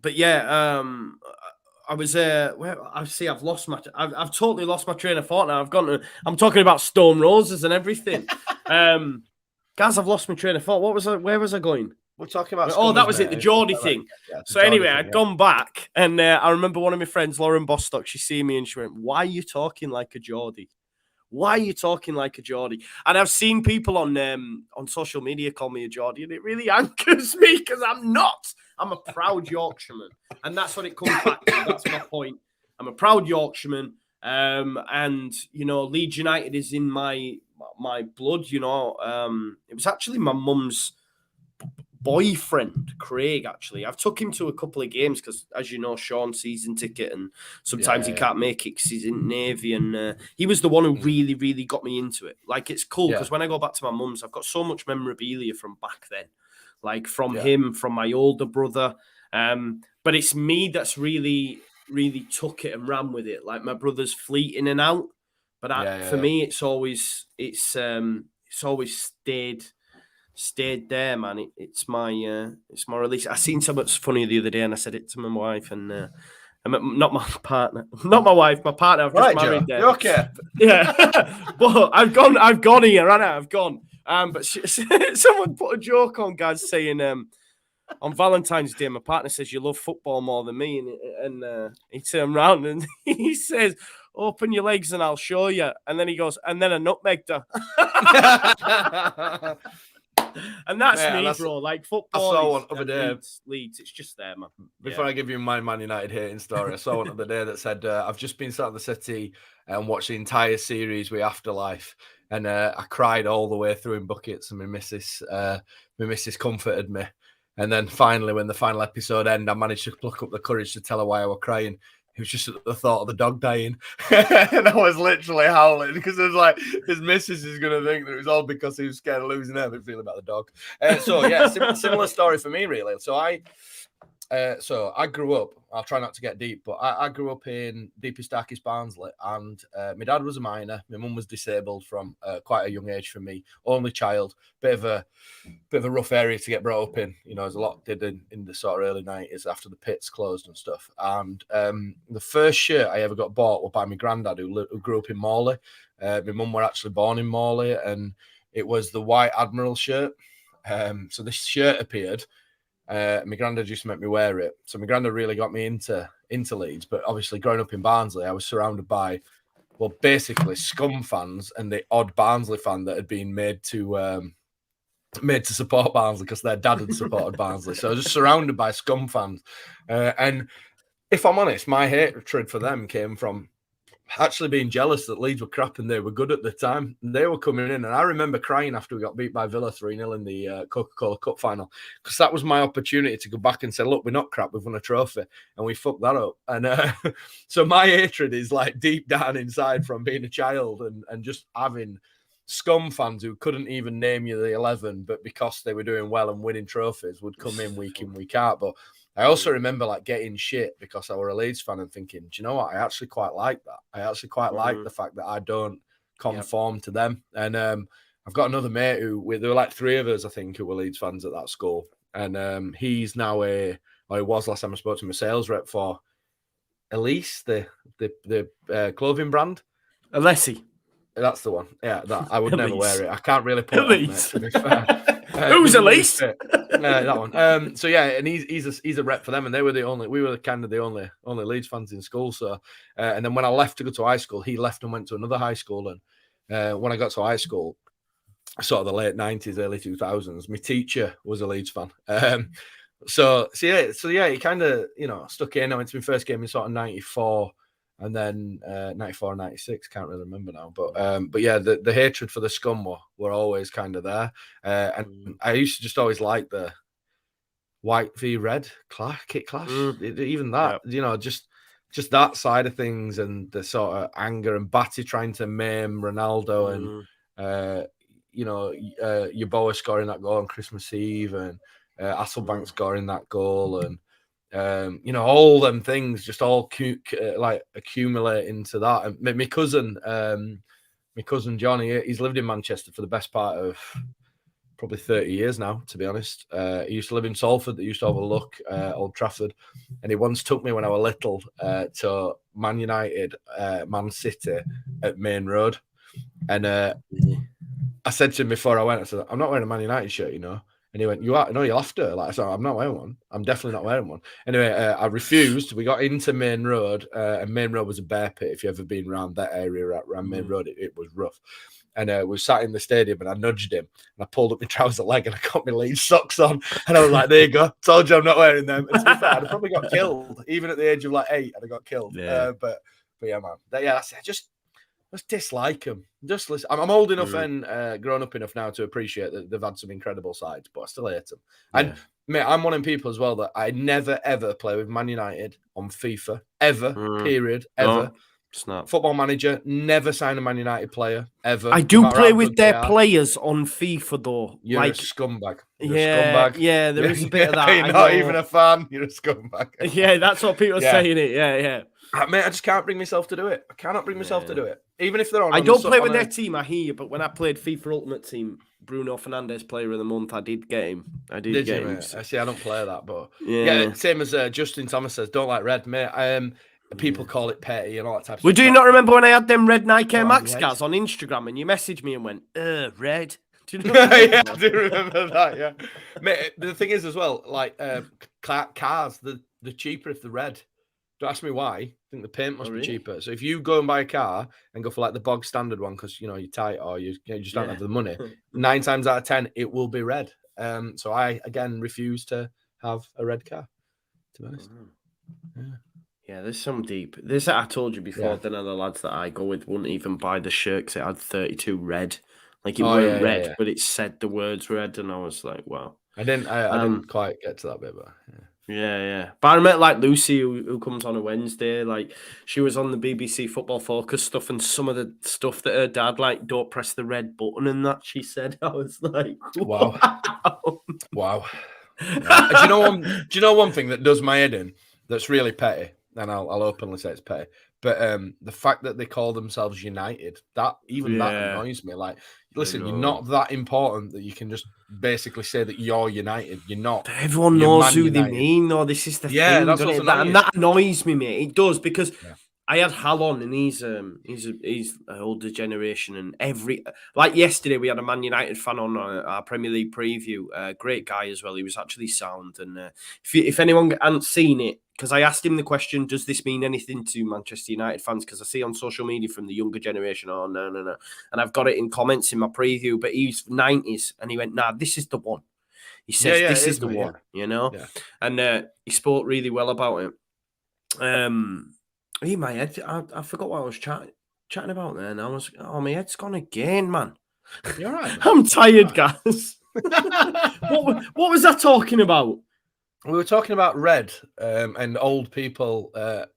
But yeah, I was I've lost my. I've totally lost my train of thought now. I'm talking about Stone Roses and everything. Guys, I've lost my train of thought. Where was I going? We're talking about. Oh, that was it, the Geordie thing. Yeah, so anyway, I'd gone back, and I remember one of my friends, Lauren Bostock, she see me and she went, "Why are you talking like a Geordie? Why are you talking like a Geordie?" And I've seen people on social media call me a Geordie, and it really anchors me because I'm not. I'm a proud Yorkshireman, and that's what it comes back to. That's my point. I'm a proud Yorkshireman, and you know, Leeds United is in my blood. You know, it was actually my mum's boyfriend, Craig, actually. I've took him to a couple of games because, as you know, Sean's season ticket, and sometimes he can't make it because he's in Navy, and he was the one who really, really got me into it. Like, it's cool because when I go back to my mum's, I've got so much memorabilia from back then, like from him, from my older brother, but it's me that's really, really took it and ran with it. Like, my brother's fleet in and out, but for me, it's always stayed there, man. It's my release. I seen something funny the other day, and I said it to my wife, and not my partner, not my wife, my partner. I've just married there. Okay. Yeah, but I've gone here, Anna. I've gone. But someone put a joke on, guys, saying on Valentine's Day, my partner says, "You love football more than me," and he turned around and he says, "Open your legs and I'll show you." And then he goes, "And then I nutmegged her." And that's me, bro. Like, football. I saw one other day. Leeds, it's just there, man. Before I give you my Man United hating story, I saw one other day that said, "I've just been sat in the city and watched the entire series with Afterlife, and I cried all the way through in buckets, and my missus comforted me. And then finally, when the final episode ended, I managed to pluck up the courage to tell her why I was crying. He was just at the thought of the dog dying. And I was literally howling because it was like, his missus is going to think that it was all because he was scared of losing every feeling about the dog. So, yeah, similar story for me, really. So I grew up, I'll try not to get deep, but I grew up in deepest, darkest Barnsley, and my dad was a miner. My mum was disabled from quite a young age for me, only child, bit of a rough area to get brought up in. You know, there's a lot did in the sort of early 90s after the pits closed and stuff. And the first shirt I ever got bought was by my granddad, who grew up in Morley. My mum were actually born in Morley, and it was the White Admiral shirt. So this shirt appeared. My granddad used to make me wear it. So my granddad really got me into Leeds. But obviously, growing up in Barnsley, I was surrounded by, well, basically scum fans and the odd Barnsley fan that had been made to support Barnsley because their dad had supported Barnsley. So I was just surrounded by scum fans. And if I'm honest, my hatred for them came from actually being jealous that Leeds were crap and they were good at the time. They were coming in, and I remember crying after we got beat by Villa 3-0 in the Coca-Cola Cup final, because that was my opportunity to go back and say, look, we're not crap, we've won a trophy, and we fucked that up. And so my hatred is like deep down inside from being a child and just having scum fans who couldn't even name you the 11, but because they were doing well and winning trophies would come in, week out. But I also remember like getting shit because I were a Leeds fan and thinking, do you know what? I actually quite like that. I actually quite like the fact that I don't conform to them. And I've got another mate there were like 3 of us, I think, who were Leeds fans at that school. And he's now he was last time I spoke to him, a sales rep for Elise, the clothing brand. Alessi. That's the one. Yeah, that I would never wear it. I can't really put it on, mate, to be fair. Who's Elise? That one. So yeah, and he's a rep for them, and we were the only Leeds fans in school. So and then when I left to go to high school, he left and went to another high school. And when I got to high school, sort of the late 90s, early 2000s, my teacher was a Leeds fan. So yeah, he kind of, you know, stuck in. I went to my first game in sort of 94. And then 94, 96, can't really remember now. But yeah, the hatred for the scum were always kind of there. And I used to just always like the white v red kit clash. Even that, you know, just that side of things, and the sort of anger and Batty trying to maim Ronaldo and, you know, Yeboah scoring that goal on Christmas Eve, and Hasselbank scoring that goal, and you know, all them things just all like accumulate into that. And my cousin Johnny, he's lived in Manchester for the best part of probably 30 years now, to be honest. He used to live in Salford, that used to overlook Old Trafford, and he once took me when I was little to Man United, Man City at Main Road. And I said to him before I went, I said, I'm not wearing a Man United shirt, you know. And he went, you are? No, you'll have to. Like, I said, I'm not wearing one. I'm definitely not wearing one. Anyway, I refused. We got into Main Road, and Main Road was a bear pit. If you ever been around that area, around Main Road, it was rough. And we sat in the stadium, and I nudged him, and I pulled up my trouser leg, and I got my Leeds socks on, and I was like, there you go. Told you I'm not wearing them. And to be fair, I'd probably got killed. Even at the age of like 8, I'd have got killed. Yeah. But yeah, man. That's it. Just dislike them. Just listen. I'm old enough and grown up enough now to appreciate that they've had some incredible sides, but I still hate them. Yeah. And mate, I'm one of the people as well that I never ever play with Man United on FIFA ever. Period. Ever. Snap. Football Manager, never sign a Man United player ever. I do play with their players on FIFA though. You're like a scumbag. You're a scumbag. Yeah, there is a bit of that. You're not even a fan. You're a scumbag. Yeah, that's what people are saying. It. Yeah. Mate, I just can't bring myself to do it. I cannot bring myself to do it. Even if they're on. I don't play with their team, I hear you, but when I played FIFA Ultimate Team, Bruno Fernandes Player of the Month, I did get him. I did get him. I see, I don't play that, but yeah same as Justin Thomas says, don't like red, mate. People call it petty and all that type of stuff. Do you not remember when I had them red Nike Max guys on Instagram and you messaged me and went, red? Do you know yeah, I do remember that, yeah. Mate, the thing is as well, like cars, they're cheaper if they're red. Don't ask me why. I think the paint must be cheaper. So if you go and buy a car and go for like the bog standard one because you know you're tight or you just don't have the money, 9 times out of 10 it will be red. So I again refuse to have a red car. To be honest, yeah, there's some deep. This I told you before. The other lads that I go with wouldn't even buy the shirt because it had 32 red. Like it weren't red, but it said the words red, and I was like, wow. I didn't quite get to that bit, but Yeah. But I met like Lucy, who comes on a Wednesday. Like she was on the BBC Football Focus stuff, and some of the stuff that her dad like, don't press the red button and that she said. I was like, wow. Yeah. Do you know one thing that does my head in? That's really petty, and I'll openly say it's petty. But the fact that they call themselves United, that annoys me. Like, listen, you're not that important that you can just basically say that you're United. You're not. Everyone knows who they mean, though. This is the thing, that's what's annoying. and that annoys me, mate. It does, because I had Hal on, and he's an older generation, and like yesterday we had a Man United fan on our Premier League preview. Great guy as well. He was actually sound, and if anyone hadn't seen it, because I asked him the question, does this mean anything to Manchester United fans? Because I see on social media from the younger generation, oh, no. And I've got it in comments in my preview, but he's 90s, and he went, nah, this is the one. He says, this is the one, you know? Yeah. And he spoke really well about it. In my head, I forgot what I was chatting about there, and I was, my head's gone again, man. You're right, man. I'm tired, guys. What was I talking about? We were talking about Red and old people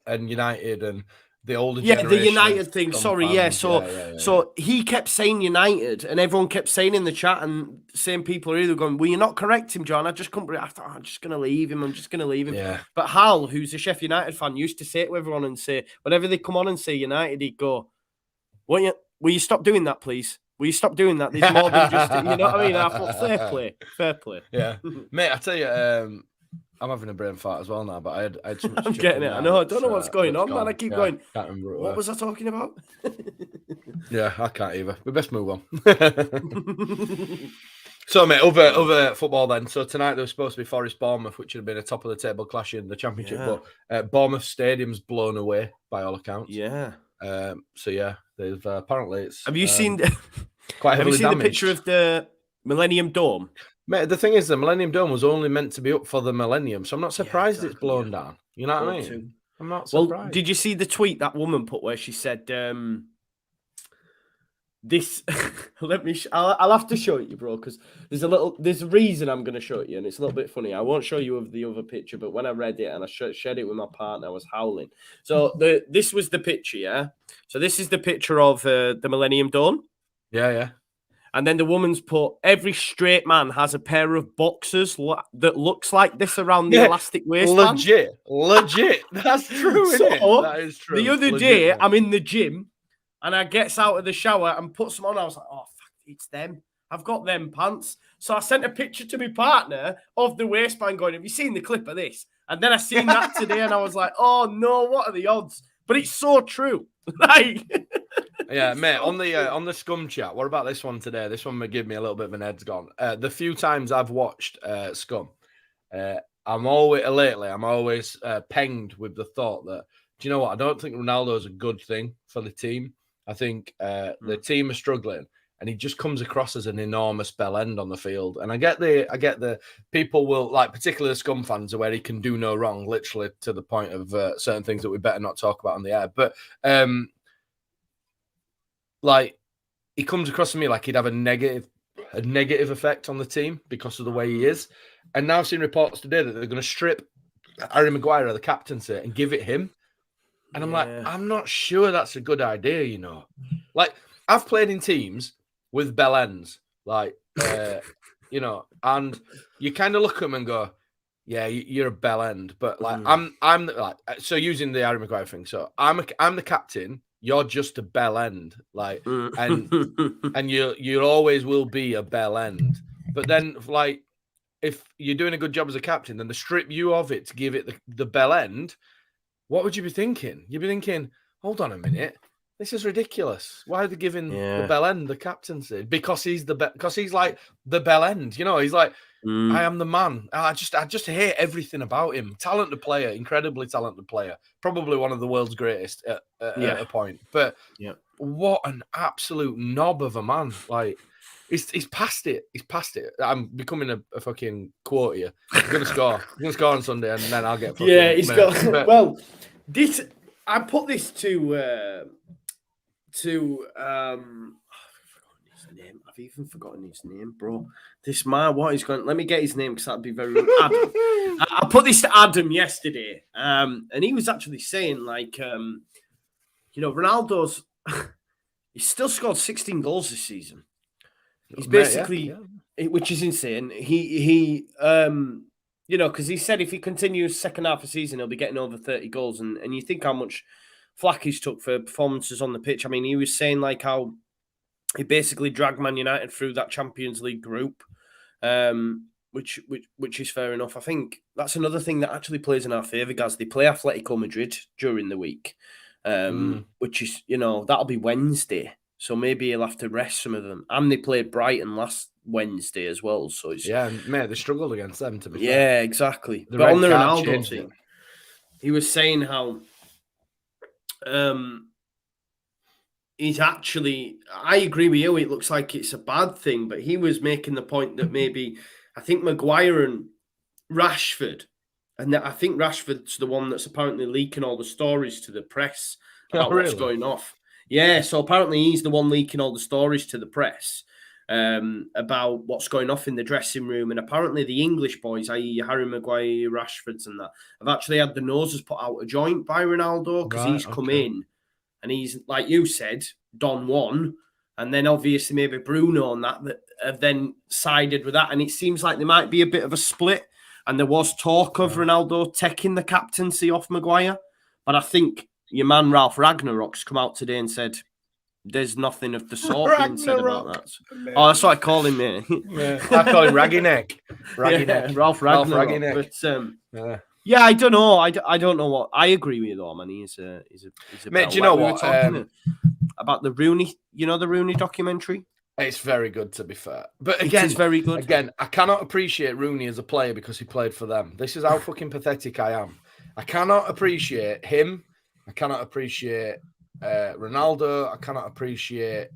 and United and the older generation. The United thing. Sorry, So he kept saying United, and everyone kept saying in the chat, and same people are either going, "Well, you're not correct him, John." I just couldn't. I thought, I'm just going to leave him. Yeah. But Hal, who's a Sheffield United fan, used to say to everyone and say, whenever they come on and say United, he'd go, "Will you stop doing that, please? Will you stop doing that? There's more than just, you know what I mean?" I thought, fair play. Yeah, mate. I tell you. I'm having a brain fart as well now, but I had so much. I'm getting it. I know. I don't know what's going on, man. I keep going. Can't remember what was I talking about? Yeah, I can't either. We best move on. So, mate, other football then. So tonight there was supposed to be Forest Bournemouth, which would have been a top of the table clash in the Championship, but Bournemouth Stadium's blown away by all accounts. Yeah. So yeah, they've apparently it's. Have you seen? Quite heavily damaged. The picture of the Millennium Dome? Mate, the thing is, the Millennium Dome was only meant to be up for the Millennium, so I'm not surprised it's blown down. You know what I mean? I'm not surprised. Well, did you see the tweet that woman put where she said, this... I'll have to show it you, bro, because there's a reason I'm going to show it you, and it's a little bit funny. I won't show you of the other picture, but when I read it and I shared it with my partner, I was howling. So this was the picture, yeah? So this is the picture of the Millennium Dome. Yeah. And then the woman's put, every straight man has a pair of boxers that looks like this around the elastic waistband. Legit. That's true, isn't it? That is true. The other day, I'm in the gym, and I gets out of the shower and puts them on. I was like, oh, fuck, it's them. I've got them pants. So I sent a picture to my partner of the waistband going, have you seen the clip of this? And then I seen that today, and I was like, oh, no, what are the odds? But it's so true. Like... Yeah, mate, on the Scum chat, what about this one today? This one may give me a little bit of an head's gone. The few times I've watched Scum, I'm always penged with the thought that, do you know what? I don't think Ronaldo's a good thing for the team. I think the team are struggling, and he just comes across as an enormous bell end on the field. And I get the people will, like, particularly the Scum fans, where he can do no wrong, literally to the point of certain things that we better not talk about on the air. But like, he comes across to me like he'd have a negative effect on the team because of the way he is. And now I've seen reports today that they're going to strip Harry Maguire of the captaincy and give it him. And I'm like, I'm not sure that's a good idea, you know. Like, I've played in teams with bell ends, like, you know, and you kind of look at them and go, yeah, you're a bell end. But like, I'm like, so using the Harry Maguire thing, so I'm the captain. You're just a bell end, like, and you always will be a bell end. But then, like, if you're doing a good job as a captain, then they strip you of it to give it the bell end. What would you be thinking? You'd be thinking, hold on a minute, this is ridiculous. Why are they giving the bell end the captaincy? Because he's like the bell end. You know, he's like, I am the man. I just hate everything about him. Talented player, incredibly talented player. Probably one of the world's greatest at a point. But what an absolute knob of a man. Like, he's past it. He's past it. I'm becoming a fucking quote here. He's going to score. He's going to score on Sunday, and then I'll get fucking... Yeah, he's got... But, well, this... I put this to His name. I've even forgotten his name, bro. This man, what is going? Let me get his name because that'd be very Adam. I put this to Adam yesterday, and he was actually saying like, Ronaldo's he's still scored 16 goals this season. He's basically, which is insane. He because he said if he continues second half of the season, he'll be getting over 30 goals, and you think how much flack he's took for performances on the pitch. I mean, he was saying like how he basically dragged Man United through that Champions League group, which is fair enough. I think that's another thing that actually plays in our favour, guys. They play Atletico Madrid during the week, which is, that'll be Wednesday. So maybe he'll have to rest some of them. And they played Brighton last Wednesday as well. So it's mate, they struggled against them, to be fair. Yeah, exactly. But on the Ronaldo thing, he was saying how he's actually, I agree with you, it looks like it's a bad thing, but he was making the point that maybe, I think Maguire and Rashford, and I think Rashford's the one that's apparently leaking all the stories to the press about what's going off. Yeah, so apparently he's the one leaking all the stories to the press about what's going off in the dressing room. And apparently the English boys, i.e. Harry Maguire, Rashfords and that, have actually had the noses put out a joint by Ronaldo because he's come in and he's, like you said, Don Juan. And then obviously maybe Bruno and that have then sided with that. And it seems like there might be a bit of a split. And there was talk of Ronaldo taking the captaincy off Maguire. But I think your man Ralph Ragnarok's come out today and said there's nothing of the sort being said about that. Oh, that's what I call him, mate. I call him Raggy Neck. Ralph Ragnarok. But, I don't know. I don't know what. I agree with you though, man. He's a mate, do you know what? About the Rooney, the Rooney documentary? It's very good, to be fair. But again, it's very good. Again, I cannot appreciate Rooney as a player because he played for them. This is how fucking pathetic I am. I cannot appreciate him. I cannot appreciate Ronaldo. I cannot appreciate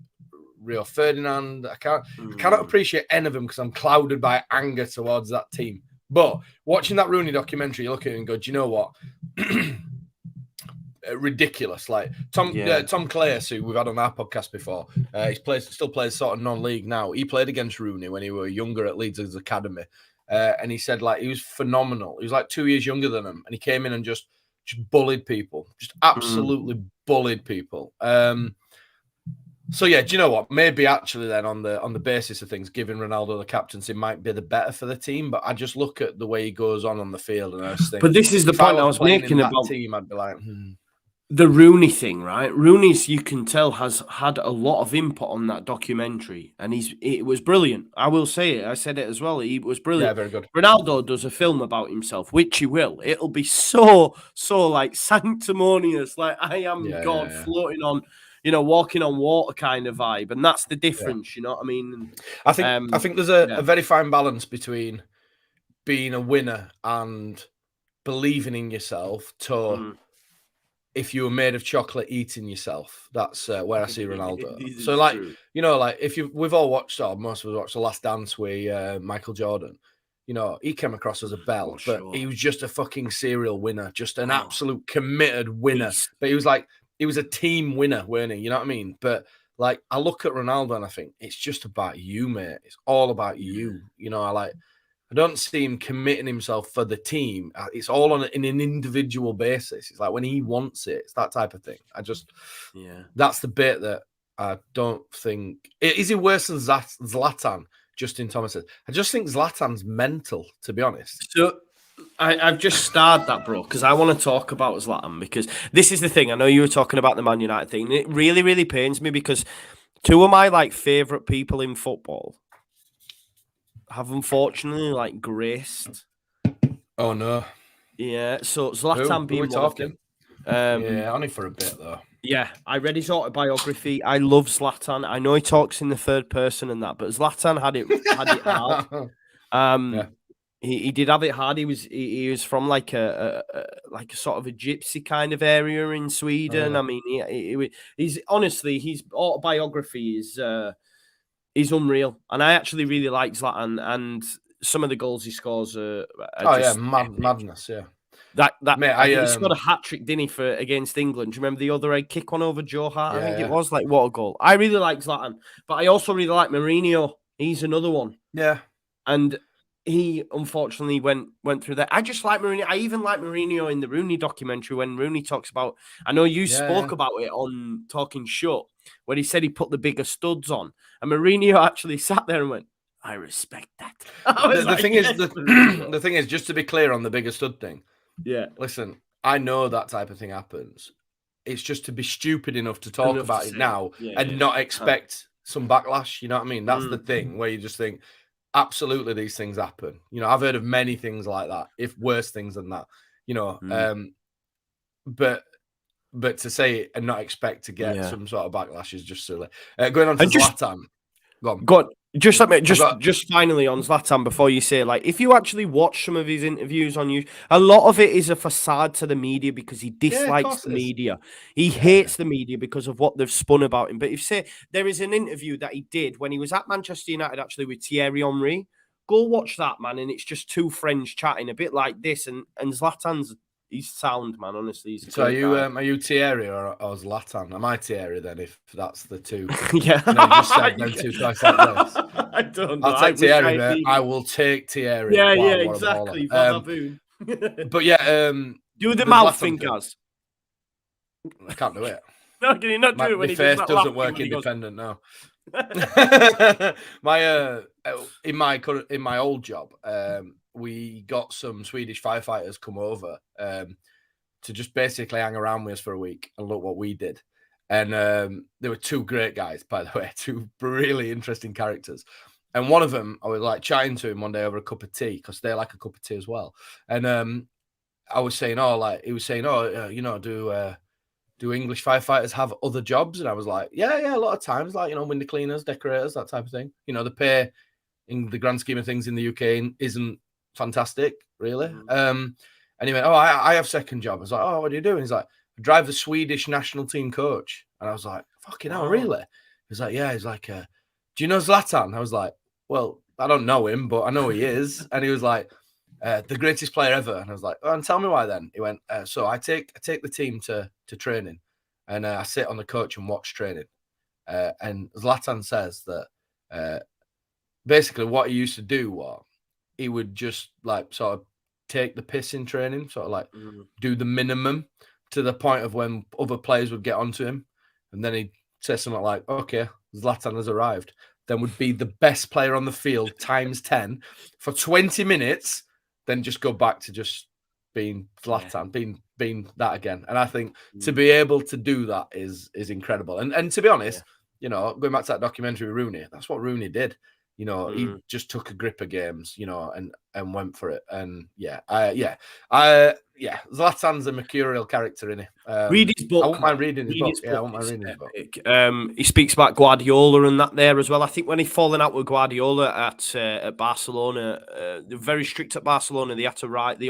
Rio Ferdinand. I cannot appreciate any of them because I'm clouded by anger towards that team. But watching that Rooney documentary, you look at it and go, do you know what? Ridiculous. Like Tom Claes, who we've had on our podcast before, still plays sort of non-league now. He played against Rooney when he was younger at Leeds' academy. And he said like he was phenomenal. He was like 2 years younger than him. And he came in and just bullied people, just absolutely bullied people. So yeah, do you know what? Maybe actually then on the basis of things, giving Ronaldo the captaincy might be the better for the team. But I just look at the way he goes on the field, and I just think. But this is the point I was making about team. I'd be like, the Rooney thing, right? Rooney's, you can tell, has had a lot of input on that documentary, and it was brilliant. I will say it. I said it as well. He was brilliant. Yeah, very good. Ronaldo does a film about himself, which he will. It'll be so like sanctimonious, like I am God floating on, walking on water kind of vibe, and that's the difference. You know what I mean? I think there's a very fine balance between being a winner and believing in yourself if you were made of chocolate, eating yourself. That's where I see Ronaldo. So, like, true. Like we've all watched, or most of us watched The Last Dance with Michael Jordan. He came across as a bell, but he was just a fucking serial winner, just an absolute committed winner. But he was a team winner, weren't he? You know what I mean? But like, I look at Ronaldo and I think it's just about you, mate. It's all about you. I don't see him committing himself for the team. It's all on an individual basis. It's like when he wants it, it's that type of thing. That's the bit that I don't think. Is he worse than Zlatan? Justin Thomas says. I just think Zlatan's mental, to be honest. So I've just started that, bro, because I want to talk about Zlatan, because this is the thing. I know you were talking about the Man United thing. And it really, really pains me because two of my favourite people in football have unfortunately graced. Oh no. Yeah, so Zlatan being one of them. Only for a bit though. Yeah, I read his autobiography. I love Zlatan. I know he talks in the third person and that, but Zlatan had it hard. He did have it hard. He was from like a sort of a gypsy kind of area in Sweden. I mean, he's honestly, his autobiography is unreal, and I actually really like Zlatan, and some of the goals he scores are madness. Yeah, He scored a hat trick, didn't he, for against England? Do you remember the other egg kick one over Joe Hart? I think it was like what a goal. I really like Zlatan, but I also really like Mourinho. He's another one. Yeah, and he unfortunately went through that. I just like Mourinho. I even like Mourinho in the Rooney documentary when Rooney talks about. I know you spoke about it on Talking Shut when he said he put the bigger studs on, and Mourinho actually sat there and went, "I respect that." The thing is, just to be clear on the bigger stud thing. Yeah. Listen, I know that type of thing happens. It's just to be stupid enough to talk about it now and not expect some backlash. You know what I mean? That's the thing where you just think, absolutely, these things happen. You know, I've heard of many things like that, if worse things than that. You know, but to say it and not expect to get some sort of backlash is just silly. Going on to Zlatan. Go on. Just finally on Zlatan before you say, like, if you actually watch some of his interviews on YouTube, a lot of it is a facade to the media because he dislikes the media. He hates the media because of what they've spun about him. But if say there is an interview that he did when he was at Manchester United, actually with Thierry Henry, go watch that, man. And it's just two friends chatting a bit like this, and Zlatan's. He's sound, man. Honestly, he's so are you Thierry or Zlatan? Am I Thierry then? If that's the two, yeah. You just said them two twice like this. I don't know. I'll take Thierry, mate. I will take Thierry. Yeah, exactly. But do the mouth fingers. I can't do it. No, can you not do it when my face doesn't work independent now. In my old job, we got some Swedish firefighters come over to just basically hang around with us for a week and look what we did. And they were two great guys, by the way, two really interesting characters. And one of them, I was like chatting to him one day over a cup of tea because they like a cup of tea as well. And I was saying, he was saying, do English firefighters have other jobs? And I was like, yeah, a lot of times, like, window cleaners, decorators, that type of thing. The pay in the grand scheme of things in the UK isn't fantastic, really. And he went, I have second job. I was like, what do you do? And he's like, I drive the Swedish national team coach. And I was like, fucking hell, really? He's like, yeah. He's like, do you know Zlatan? I was like, well, I don't know him, but I know he is. And he was like, the greatest player ever. And I was like, and tell me why then. He went, so I take the team to training and I sit on the coach and watch training. And Zlatan says that basically what he used to do was he would just like sort of take the piss in training, sort of like do the minimum to the point of when other players would get onto him. And then he'd say something like, okay, Zlatan has arrived. Then would be the best player on the field times 10 for 20 minutes, then just go back to just being Zlatan, being that again. And I think to be able to do that is incredible. And to be honest, going back to that documentary with Rooney, that's what Rooney did. He just took a grip of games, and went for it. And Zlatan's a mercurial character, innit? Read his book. I won't mind reading his book. I won't mind reading his book. He speaks about Guardiola and that there as well. I think when he fallen out with Guardiola at Barcelona, they're very strict at Barcelona. They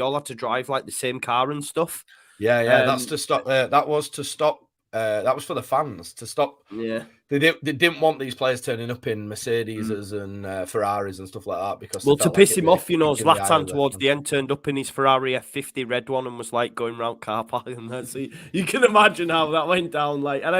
all had to drive like the same car and stuff. Yeah. That's to stop. That was to stop. That was for the fans to stop. Yeah. They didn't want these players turning up in Mercedes and Ferraris and stuff like that because to piss him off, Zlatan towards the end turned up in his Ferrari F50 red one and was like going around car park and that. So you can imagine how that went down. Like, and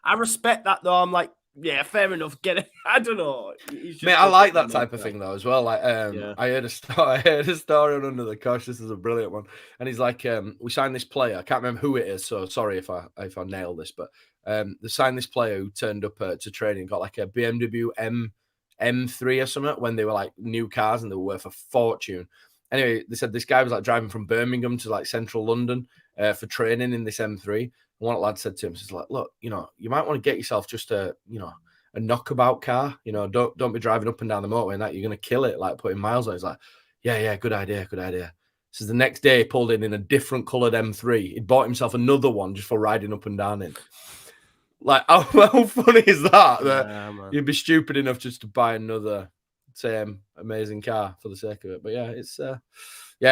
I respect that though. I'm like, yeah, fair enough. Get it. I don't know. Mate, I like that type of thing though as well. Like, I heard a story on Under the Cosh. This is a brilliant one. And he's like, we signed this player. I can't remember who it is. So sorry if I nail this, but they signed this player who turned up to training, got like a BMW M3 or something when they were like new cars and they were worth a fortune. Anyway, they said this guy was like driving from Birmingham to like central London for training in this M3. And one lad said to him, he's like, look, you might want to get yourself just a knockabout car. Don't be driving up and down the motorway and that you're going to kill it, like putting miles on. He's like, yeah, good idea. So the next day he pulled in a different coloured M3. He bought himself another one just for riding up and down in. Like, how funny is that? You'd be stupid enough just to buy another same amazing car for the sake of it. But yeah,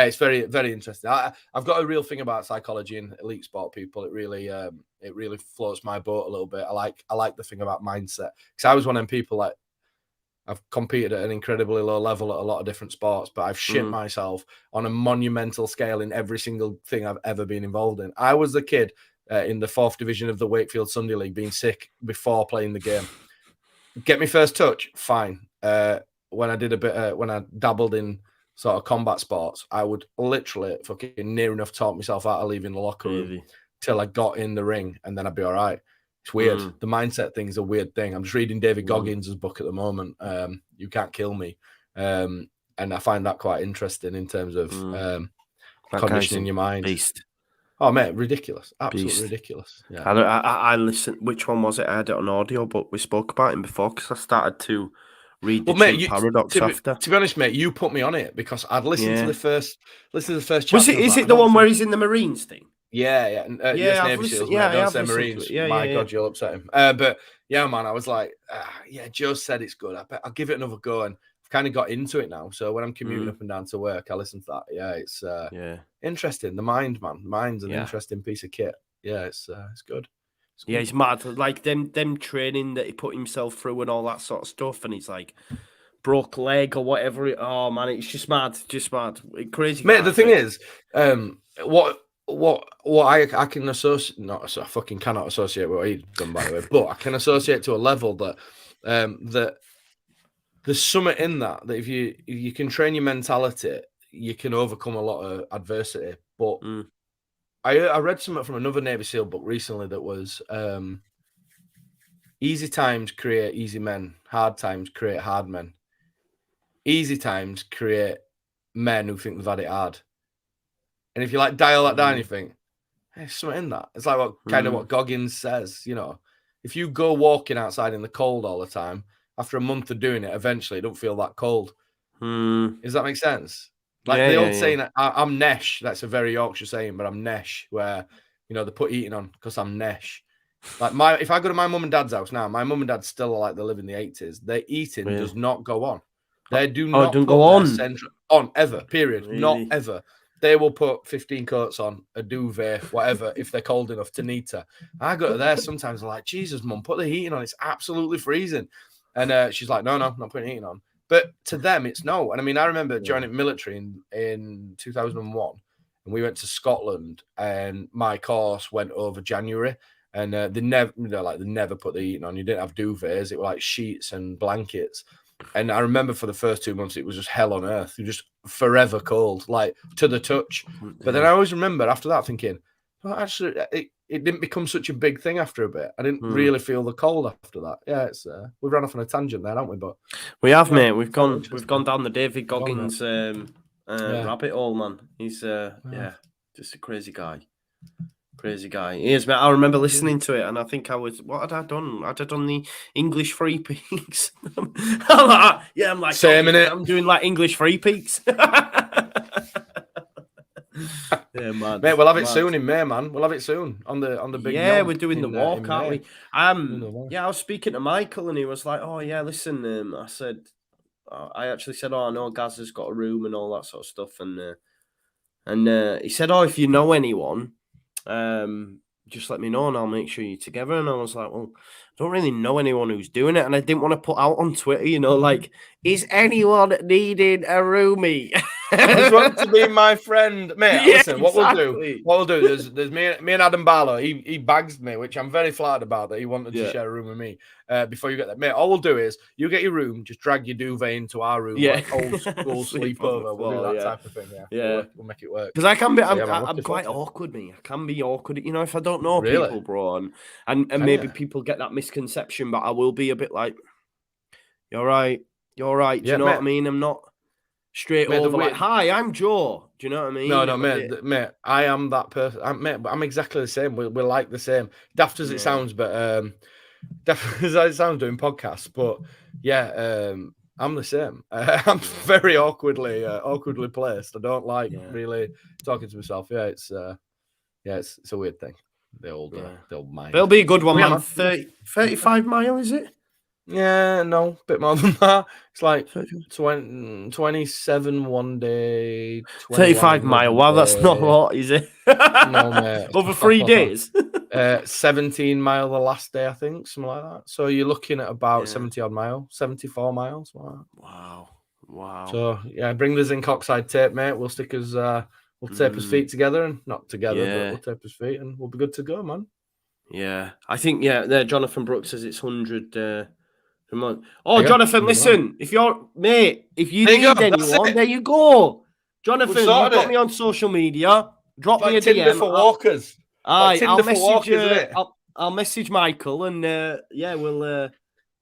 it's very, very interesting. I've got a real thing about psychology and elite sport people. It really floats my boat a little bit. I like the thing about mindset because I was one of them people like I've competed at an incredibly low level at a lot of different sports, but I've shit myself on a monumental scale in every single thing I've ever been involved in. I was the kid in the 4th division of the Wakefield Sunday League being sick before playing the game. Get me first touch, fine. When I did a bit, when I dabbled in sort of combat sports, I would literally fucking near enough talk myself out of leaving the locker room till I got in the ring, and then I'd be all right. It's weird. The mindset thing's a weird thing. I'm just reading David Goggins' book at the moment, You Can't Kill Me. And I find that quite interesting in terms of conditioning your mind. Beast. Oh, mate, ridiculous. Absolutely ridiculous. Yeah. I listened. Which one was it? I had it on audio, but we spoke about him before because I started to read the Paradox after. To be honest, mate, you put me on it because I'd listened to the first chapter. Was it? Is it the one where he's in the Marines thing? Yeah. Yes, Navy SEALs. Yeah, don't say Marines. My God, you'll upset him. But yeah, man, I was like, Joe said it's good. I'll give it another go, and I've kind of got into it now. So when I'm commuting up and down to work, I listen to that. Yeah, it's interesting. The mind, man. The mind's an interesting piece of kit. Yeah, it's good. Yeah, he's mad. Like them training that he put himself through and all that sort of stuff, and he's like broke leg or whatever. Oh man, it's just mad, crazy. Mate, the thing is, what I can associate, I fucking cannot associate with what he's done, by the way, but I can associate to a level that that there's something in that if you can train your mentality, you can overcome a lot of adversity. But I read something from another Navy SEAL book recently that was easy times create easy men, hard times create hard men. Easy times create men who think they've had it hard. And if you like dial that down, you think, hey, there's something in that. It's like what Goggins says, you know. If you go walking outside in the cold all the time, after a month of doing it, eventually it don't feel that cold. Does that make sense? Like the old saying, I'm nesh. That's a very Yorkshire saying, but I'm nesh, where, you know, they put eating on because I'm nesh. Like if I go to my mum and dad's house now, my mum and dad still like they live in the 80s. Their eating does not go on. They do not go on ever, period. Really? Not ever. They will put 15 coats on, a duvet, whatever, if they're cold enough to need to. I go to there sometimes, I'm like, Jesus, Mum, put the heating on. It's absolutely freezing. And she's like, no, not putting heating on. But to them, it's no. And I mean, I remember joining military in 2001, and we went to Scotland, and my course went over January, and they never put the heating on. You didn't have duvets. It were like sheets and blankets. And I remember for the first 2 months, it was just hell on earth. You're just forever cold, like to the touch. But then I always remember after that thinking, well, actually, it didn't become such a big thing after a bit. I didn't really feel the cold after that. Yeah, it's we've run off on a tangent there, haven't we? But we have, mate. We've gone down the David Goggins rabbit hole, man. He's just a crazy guy. Crazy guy. He is, mate. I remember listening to it, and I think what had I done? I'd done the English Free Peaks. I'm like, same minute. I'm doing like English Free Peaks. Yeah, man. Mate, we'll have it soon in May, man. We'll have it soon on the big. Yeah, we're doing the walk, aren't we? Yeah, I was speaking to Michael, and he was like, "Oh yeah, listen." I said, I actually said, "Oh, I know Gaz has got a room and all that sort of stuff," and he said, "Oh, if you know anyone, just let me know and I'll make sure you're together." And I was like, well, I don't really know anyone who's doing it, and I didn't want to put out on Twitter, you know, like, is anyone needing a roomie? I just want to be my friend, mate. Yeah, listen, what we'll do. There's me and Adam Barlow. He bags me, which I'm very flattered about that he wanted to share a room with me. Before you get that, mate, all we'll do is you get your room, just drag your duvet into our room, like old school sleepover. We'll do that type of thing. Yeah. We'll make it work. Because I can be, I'm quite awkward, me. I can be awkward, you know, if I don't know people, bro, and maybe people get that misconception, but I will be a bit like, you're right. Do you know what I mean? I'm not straight over like, hi, I'm Joe. Do you know what I mean? No, mate. I am that person. I'm exactly the same. We're like the same. Daft as it sounds, but daft as it sounds doing podcasts, but yeah, I'm the same. I'm very awkwardly placed. I don't like really talking to myself. Yeah, it's a weird thing. The old mind. It'll be a good one, man. 35 mile, is it? Yeah, no, a bit more than that. It's like 27 one day, 21 35 mile. another Wow, that's not a day. lot, is it? No, mate. Over 3 days. 17 mile the last day, I think, something like that. So you're looking at about 70 odd miles, 74 miles. Wow. Wow. So yeah, bring the zinc oxide tape, mate. We'll stick his we'll tape his feet together, and not together, but we'll tape his feet and we'll be good to go, man. Yeah. I think there Jonathan Brooks says it's 100 per month. Oh, Jonathan, listen, if you're mate, if you need anyone, there you go. Jonathan, you've got me on social media. Drop me a Tinder DM. for walkers. I'll message I'll message Michael and we'll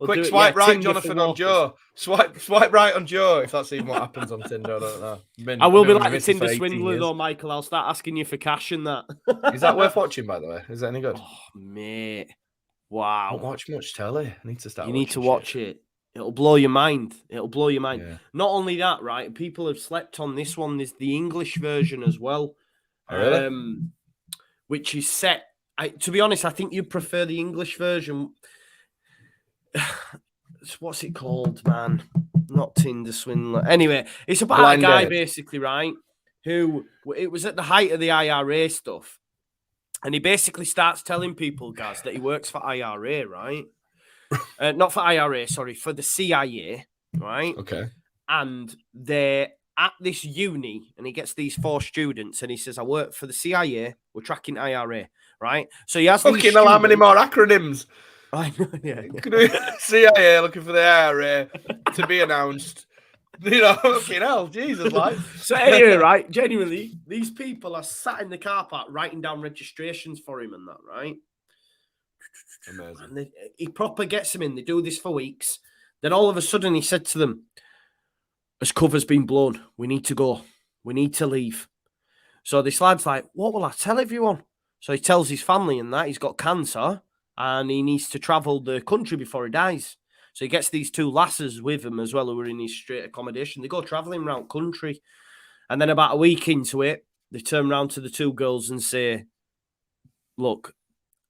quick do swipe it. right, Jonathan, on Joe. Swipe right on Joe, if that's even what happens on Tinder. I don't know. I will be like the Tinder swindler though, Michael. I'll start asking you for cash and that. Is that worth watching, by the way? Is that any good? Oh, mate. Wow. I don't watch much telly. I need to start. You need to watch it. It'll blow your mind. It'll blow your mind. Yeah. Not only that, right? People have slept on this one. There's the English version as well. Oh, really? Which is set. To be honest, I think you'd prefer the English version. What's it called, man? Not Tinder swindler. Anyway, it's about a guy basically, right? Who it was at the height of the IRA stuff. And he basically starts telling people, guys, that he works for IRA, right? Not for IRA, sorry, for the CIA, right? Okay. And they're at this uni, and he gets these 4 students, and he says, I work for the CIA, we're tracking IRA, right? So he has fucking hell, how many more acronyms? I know, yeah. CIA looking for the IRA to be announced. You know, fucking hell, Jesus, like. So anyway, right, genuinely, these people are sat in the car park writing down registrations for him and that, right? Amazing. And he proper gets them in. They do this for weeks. Then all of a sudden he said to them, as cover's been blown, we need to go. We need to leave. So this lad's like, what will I tell everyone? So he tells his family and that he's got cancer and he needs to travel the country before he dies. So he gets these 2 lasses with him as well who are in his straight accommodation. They go travelling around country. And then about a week into it, they turn around to the 2 girls and say, look,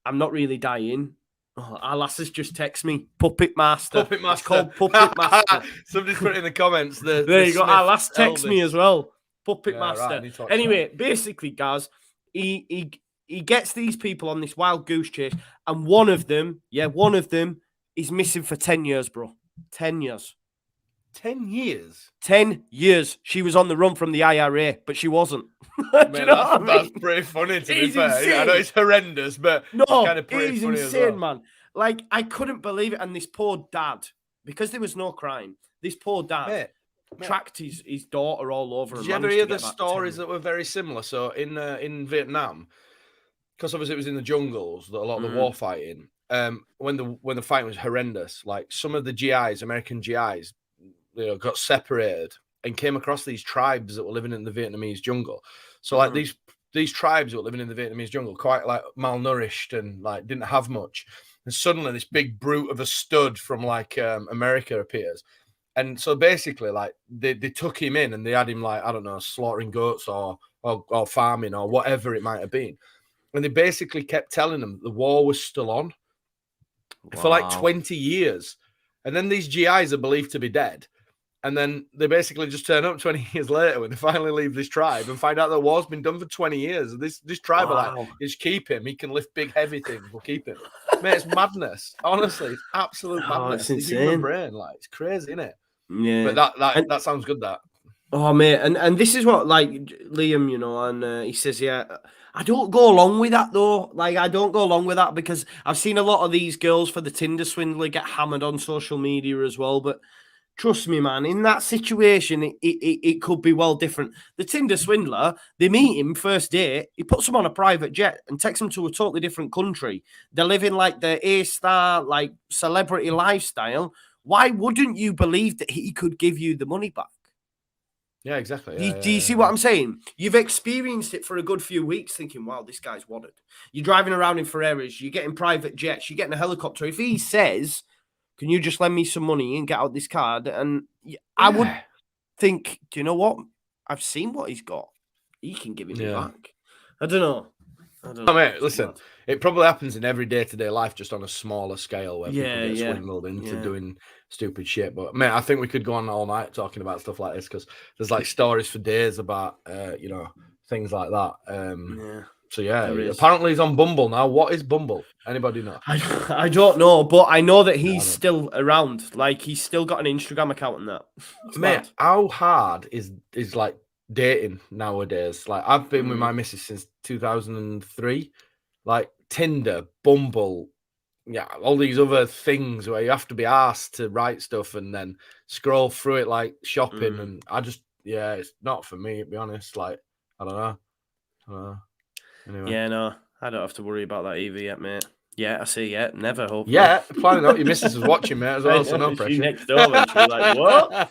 I'm not really dying. Oh, our lasses just text me, Puppet Master. Puppet Master. It's called Puppet Master. Somebody's put in the comments. There you go. Our lass text me as well. Puppet Master. Right, anyway, basically, guys, he gets these people on this wild goose chase, and one of them is missing for 10 years, bro. 10 years. 10 years? 10 years. She was on the run from the IRA, but she wasn't. That's pretty funny, to be fair. Insane. I know it's horrendous, but no, it's kind of pretty funny insane, as well. Man. Like, I couldn't believe it. And this poor dad, because there was no crime, this poor dad tracked his daughter all over. Did you ever hear the stories that were very similar? So in Vietnam, because obviously it was in the jungles, that a lot of the war fighting, when the fighting was horrendous, like some of the GIs, American GIs, got separated and came across these tribes that were living in the Vietnamese jungle. So like these tribes that were living in the Vietnamese jungle, quite like malnourished and like didn't have much. And suddenly this big brute of a stud from like America appears. And so basically like they took him in and they had him like, I don't know, slaughtering goats or farming or whatever it might have been. And they basically kept telling them the war was still on for like 20 years. And then these GIs are believed to be dead. And then they basically just turn up 20 years later when they finally leave this tribe and find out the war's been done for 20 years. This tribe are like, just keep him. He can lift big, heavy things. We'll keep him. Mate, it's madness. Honestly, it's absolute madness. It's insane. The human brain, like, it's crazy, isn't it? Yeah. But that sounds good, that. Oh, mate. And this is what, like, Liam, and he says, yeah, I don't go along with that, though. Like, I don't go along with that because I've seen a lot of these girls for the Tinder swindler get hammered on social media as well. But trust me, man, in that situation, it could be well different. The Tinder swindler, they meet him first date, he puts them on a private jet and takes them to a totally different country. They're living like the A-star, like celebrity lifestyle. Why wouldn't you believe that he could give you the money back? Yeah, exactly. Do you see what I'm saying? You've experienced it for a good few weeks thinking, wow, this guy's wadded. You're driving around in Ferraris, you're getting private jets, you're getting a helicopter. If he says, can you just lend me some money and get out this card? And I would think, do you know what? I've seen what he's got. He can give it me back. I don't know. Mate, listen, it probably happens in every day-to-day life, just on a smaller scale, where people get swindled into doing stupid shit. But man, I think we could go on all night talking about stuff like this, because there's like stories for days about things like that. So yeah, apparently he's on Bumble now. What is Bumble? Anybody know? I don't know, but I know that he's still around. Like, he's still got an Instagram account and that. Mate, how hard is like dating nowadays? Like, I've been with my missus since 2003. Like Tinder, Bumble, all these other things where you have to be asked to write stuff and then scroll through it like shopping. And I just, it's not for me, to be honest. Like, I don't know. Anyway. Yeah, no, I don't have to worry about that either yet, mate. Yeah, I see. Yeah, never. Hopefully. Yeah, planning out. Your missus is watching, mate, as well, so no pressure. She's next door, and she's like, "What?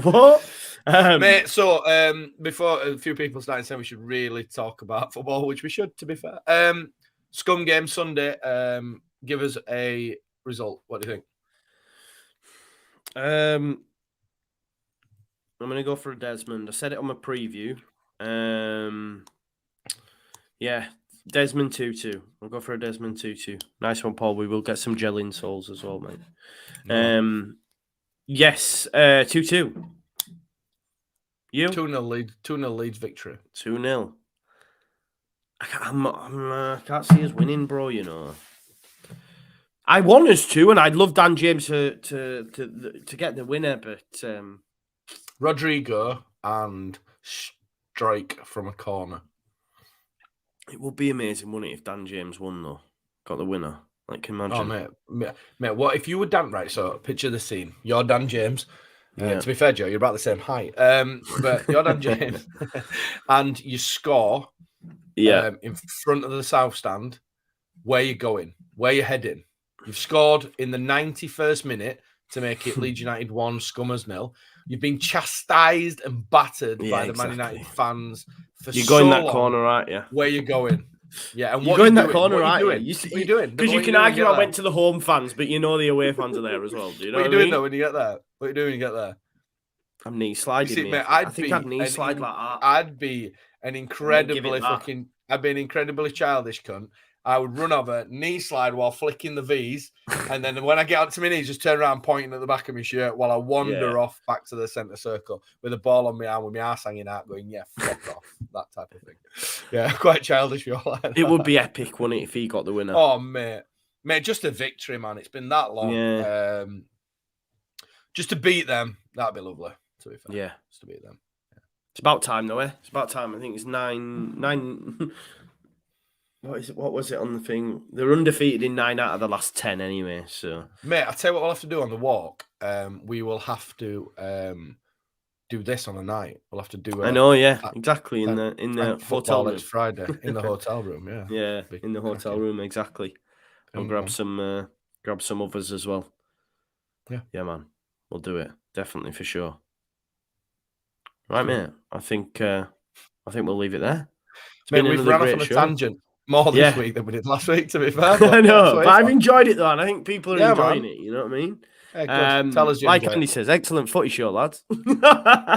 What?" Mate, so before a few people started saying we should really talk about football, which we should, to be fair. Scum game Sunday. Give us a result. What do you think? I'm gonna go for a Desmond. I said it on my preview. Yeah, Desmond 2-2. I'll go for a Desmond 2-2. Nice one, Paul. We will get some gel insoles as well, mate. Yes, 2-2. You? 2-0 lead. 2-0 Leeds victory. 2-0. I can't see us winning, bro, you know. I want us to, and I'd love Dan James to get the winner, but... Rodrigo and strike from a corner. It would be amazing, wouldn't it, if Dan James won, though? Got the winner. Like, can you imagine? Oh, mate, what if you were Dan, right? So, picture the scene. You're Dan James. To be fair, Joe, you're about the same height. But you're Dan James. And you score in front of the South Stand. Where you going? Where you heading? You've scored in the 91st minute to make it Leeds United 1, Scummers 0. You've been chastised and battered by the Man United fans for You're going that corner, aren't you? Where you going? Yeah, and you're going that corner, right? What are you doing? Because you can argue I went to the home fans, but you know the away fans are there as well. Do you know what are you doing though when you get there? What are you doing when you get there? I'm knee sliding. See, mate, I think I'd knee slide like that. I'd be an incredibly childish cunt. I would run over, knee slide while flicking the V's, and then when I get out to my knees, just turn around pointing at the back of my shirt while I wander off back to the centre circle with a ball on my arm with my ass hanging out, going, fuck off, that type of thing. Yeah, quite childish. It would be epic, wouldn't it, if he got the winner? Oh, mate, just a victory, man. It's been that long. Yeah. Just to beat them, that'd be lovely, to be fair. Yeah. Just to beat them. Yeah. It's about time, though, eh? It's about time. I think it's 9... What was it on the thing? They're undefeated in 9 out of the last 10 anyway. So, mate, I'll tell you what we'll have to do on the walk. We will have to do this on a night. We'll have to do. I know, yeah, exactly. In the hotel room. It's Friday in the hotel room. Yeah, yeah, in the hotel room, exactly. I'll grab some others as well. Yeah, man, we'll do it definitely for sure. Right, mate. I think we'll leave it there. Mate, we've run off on a tangent. More this week than we did last week, to be fair. I know, but I've enjoyed it, though, and I think people are enjoying it. You know what I mean? Yeah, tell us, like Andy says, excellent footy show, lads.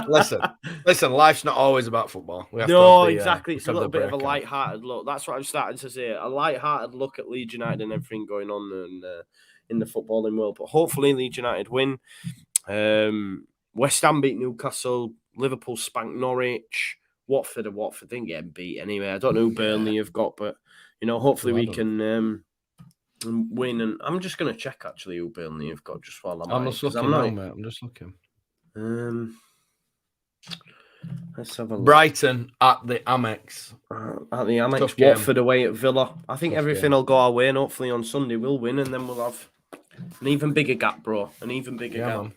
listen, life's not always about football. Exactly. It's a little bit of a light-hearted look. That's what I'm starting to say. A light-hearted look at Leeds United and everything going on in the footballing world. But hopefully Leeds United win. West Ham beat Newcastle. Liverpool spanked Norwich. Watford didn't get beat anyway. I don't know who Burnley have got, but hopefully we can win. And I'm just going to check actually who Burnley have got just while I'm just looking now, mate. I'm just looking. Let's have a look. Brighton at the Amex. Watford away at Villa. I think everything will go our way, and hopefully on Sunday we'll win, and then we'll have an even bigger gap, bro. An even bigger gap.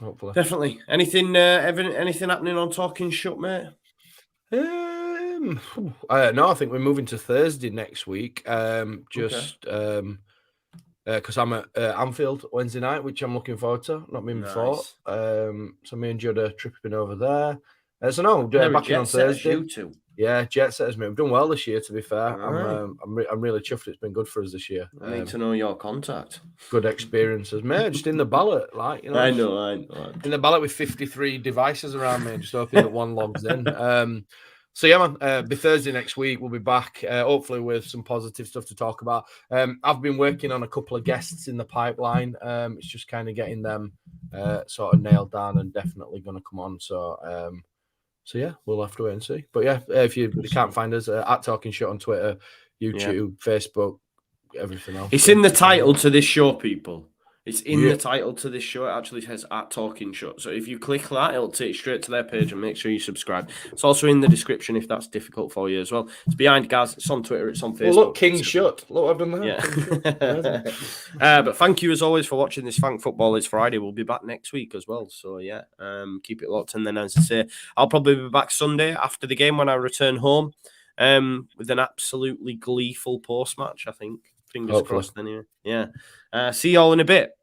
Hopefully. Definitely. Anything happening on Talking Shut, mate? No, I think we're moving to Thursday next week. Because I'm at Anfield Wednesday night, which I'm looking forward to. Not been before. So me and Judd are tripping over there. So no, back in on Thursday. You two. Yeah, jet setters, mate. We've done well this year, to be fair. I'm really chuffed. It's been good for us this year. I need to know your contact. Good experiences, mate. Just in the ballot, I know. In the ballot with 53 devices around me, just hoping that one logs in. So yeah, man, be Thursday next week. We'll be back, hopefully with some positive stuff to talk about. I've been working on a couple of guests in the pipeline. It's just kind of getting them sort of nailed down and definitely going to come on. So yeah, we'll have to wait and see. But yeah, if you can't find us, at Talking Shit on Twitter, YouTube, Facebook, everything else. It's in the title to this show, people. It's in the title to this show. It actually says at Talking Shut. So if you click that, it'll take you straight to their page, and make sure you subscribe. It's also in the description if that's difficult for you as well. It's behind Gaz. It's on Twitter. It's on Facebook. Well, look, King Shut. Look, I've done that. Yeah. But thank you as always for watching this Thank Football It's Friday. We'll be back next week as well. So yeah, keep it locked. And then, as I say, I'll probably be back Sunday after the game when I return home, with an absolutely gleeful post match, I think. Fingers crossed anyway. Yeah. See you all in a bit.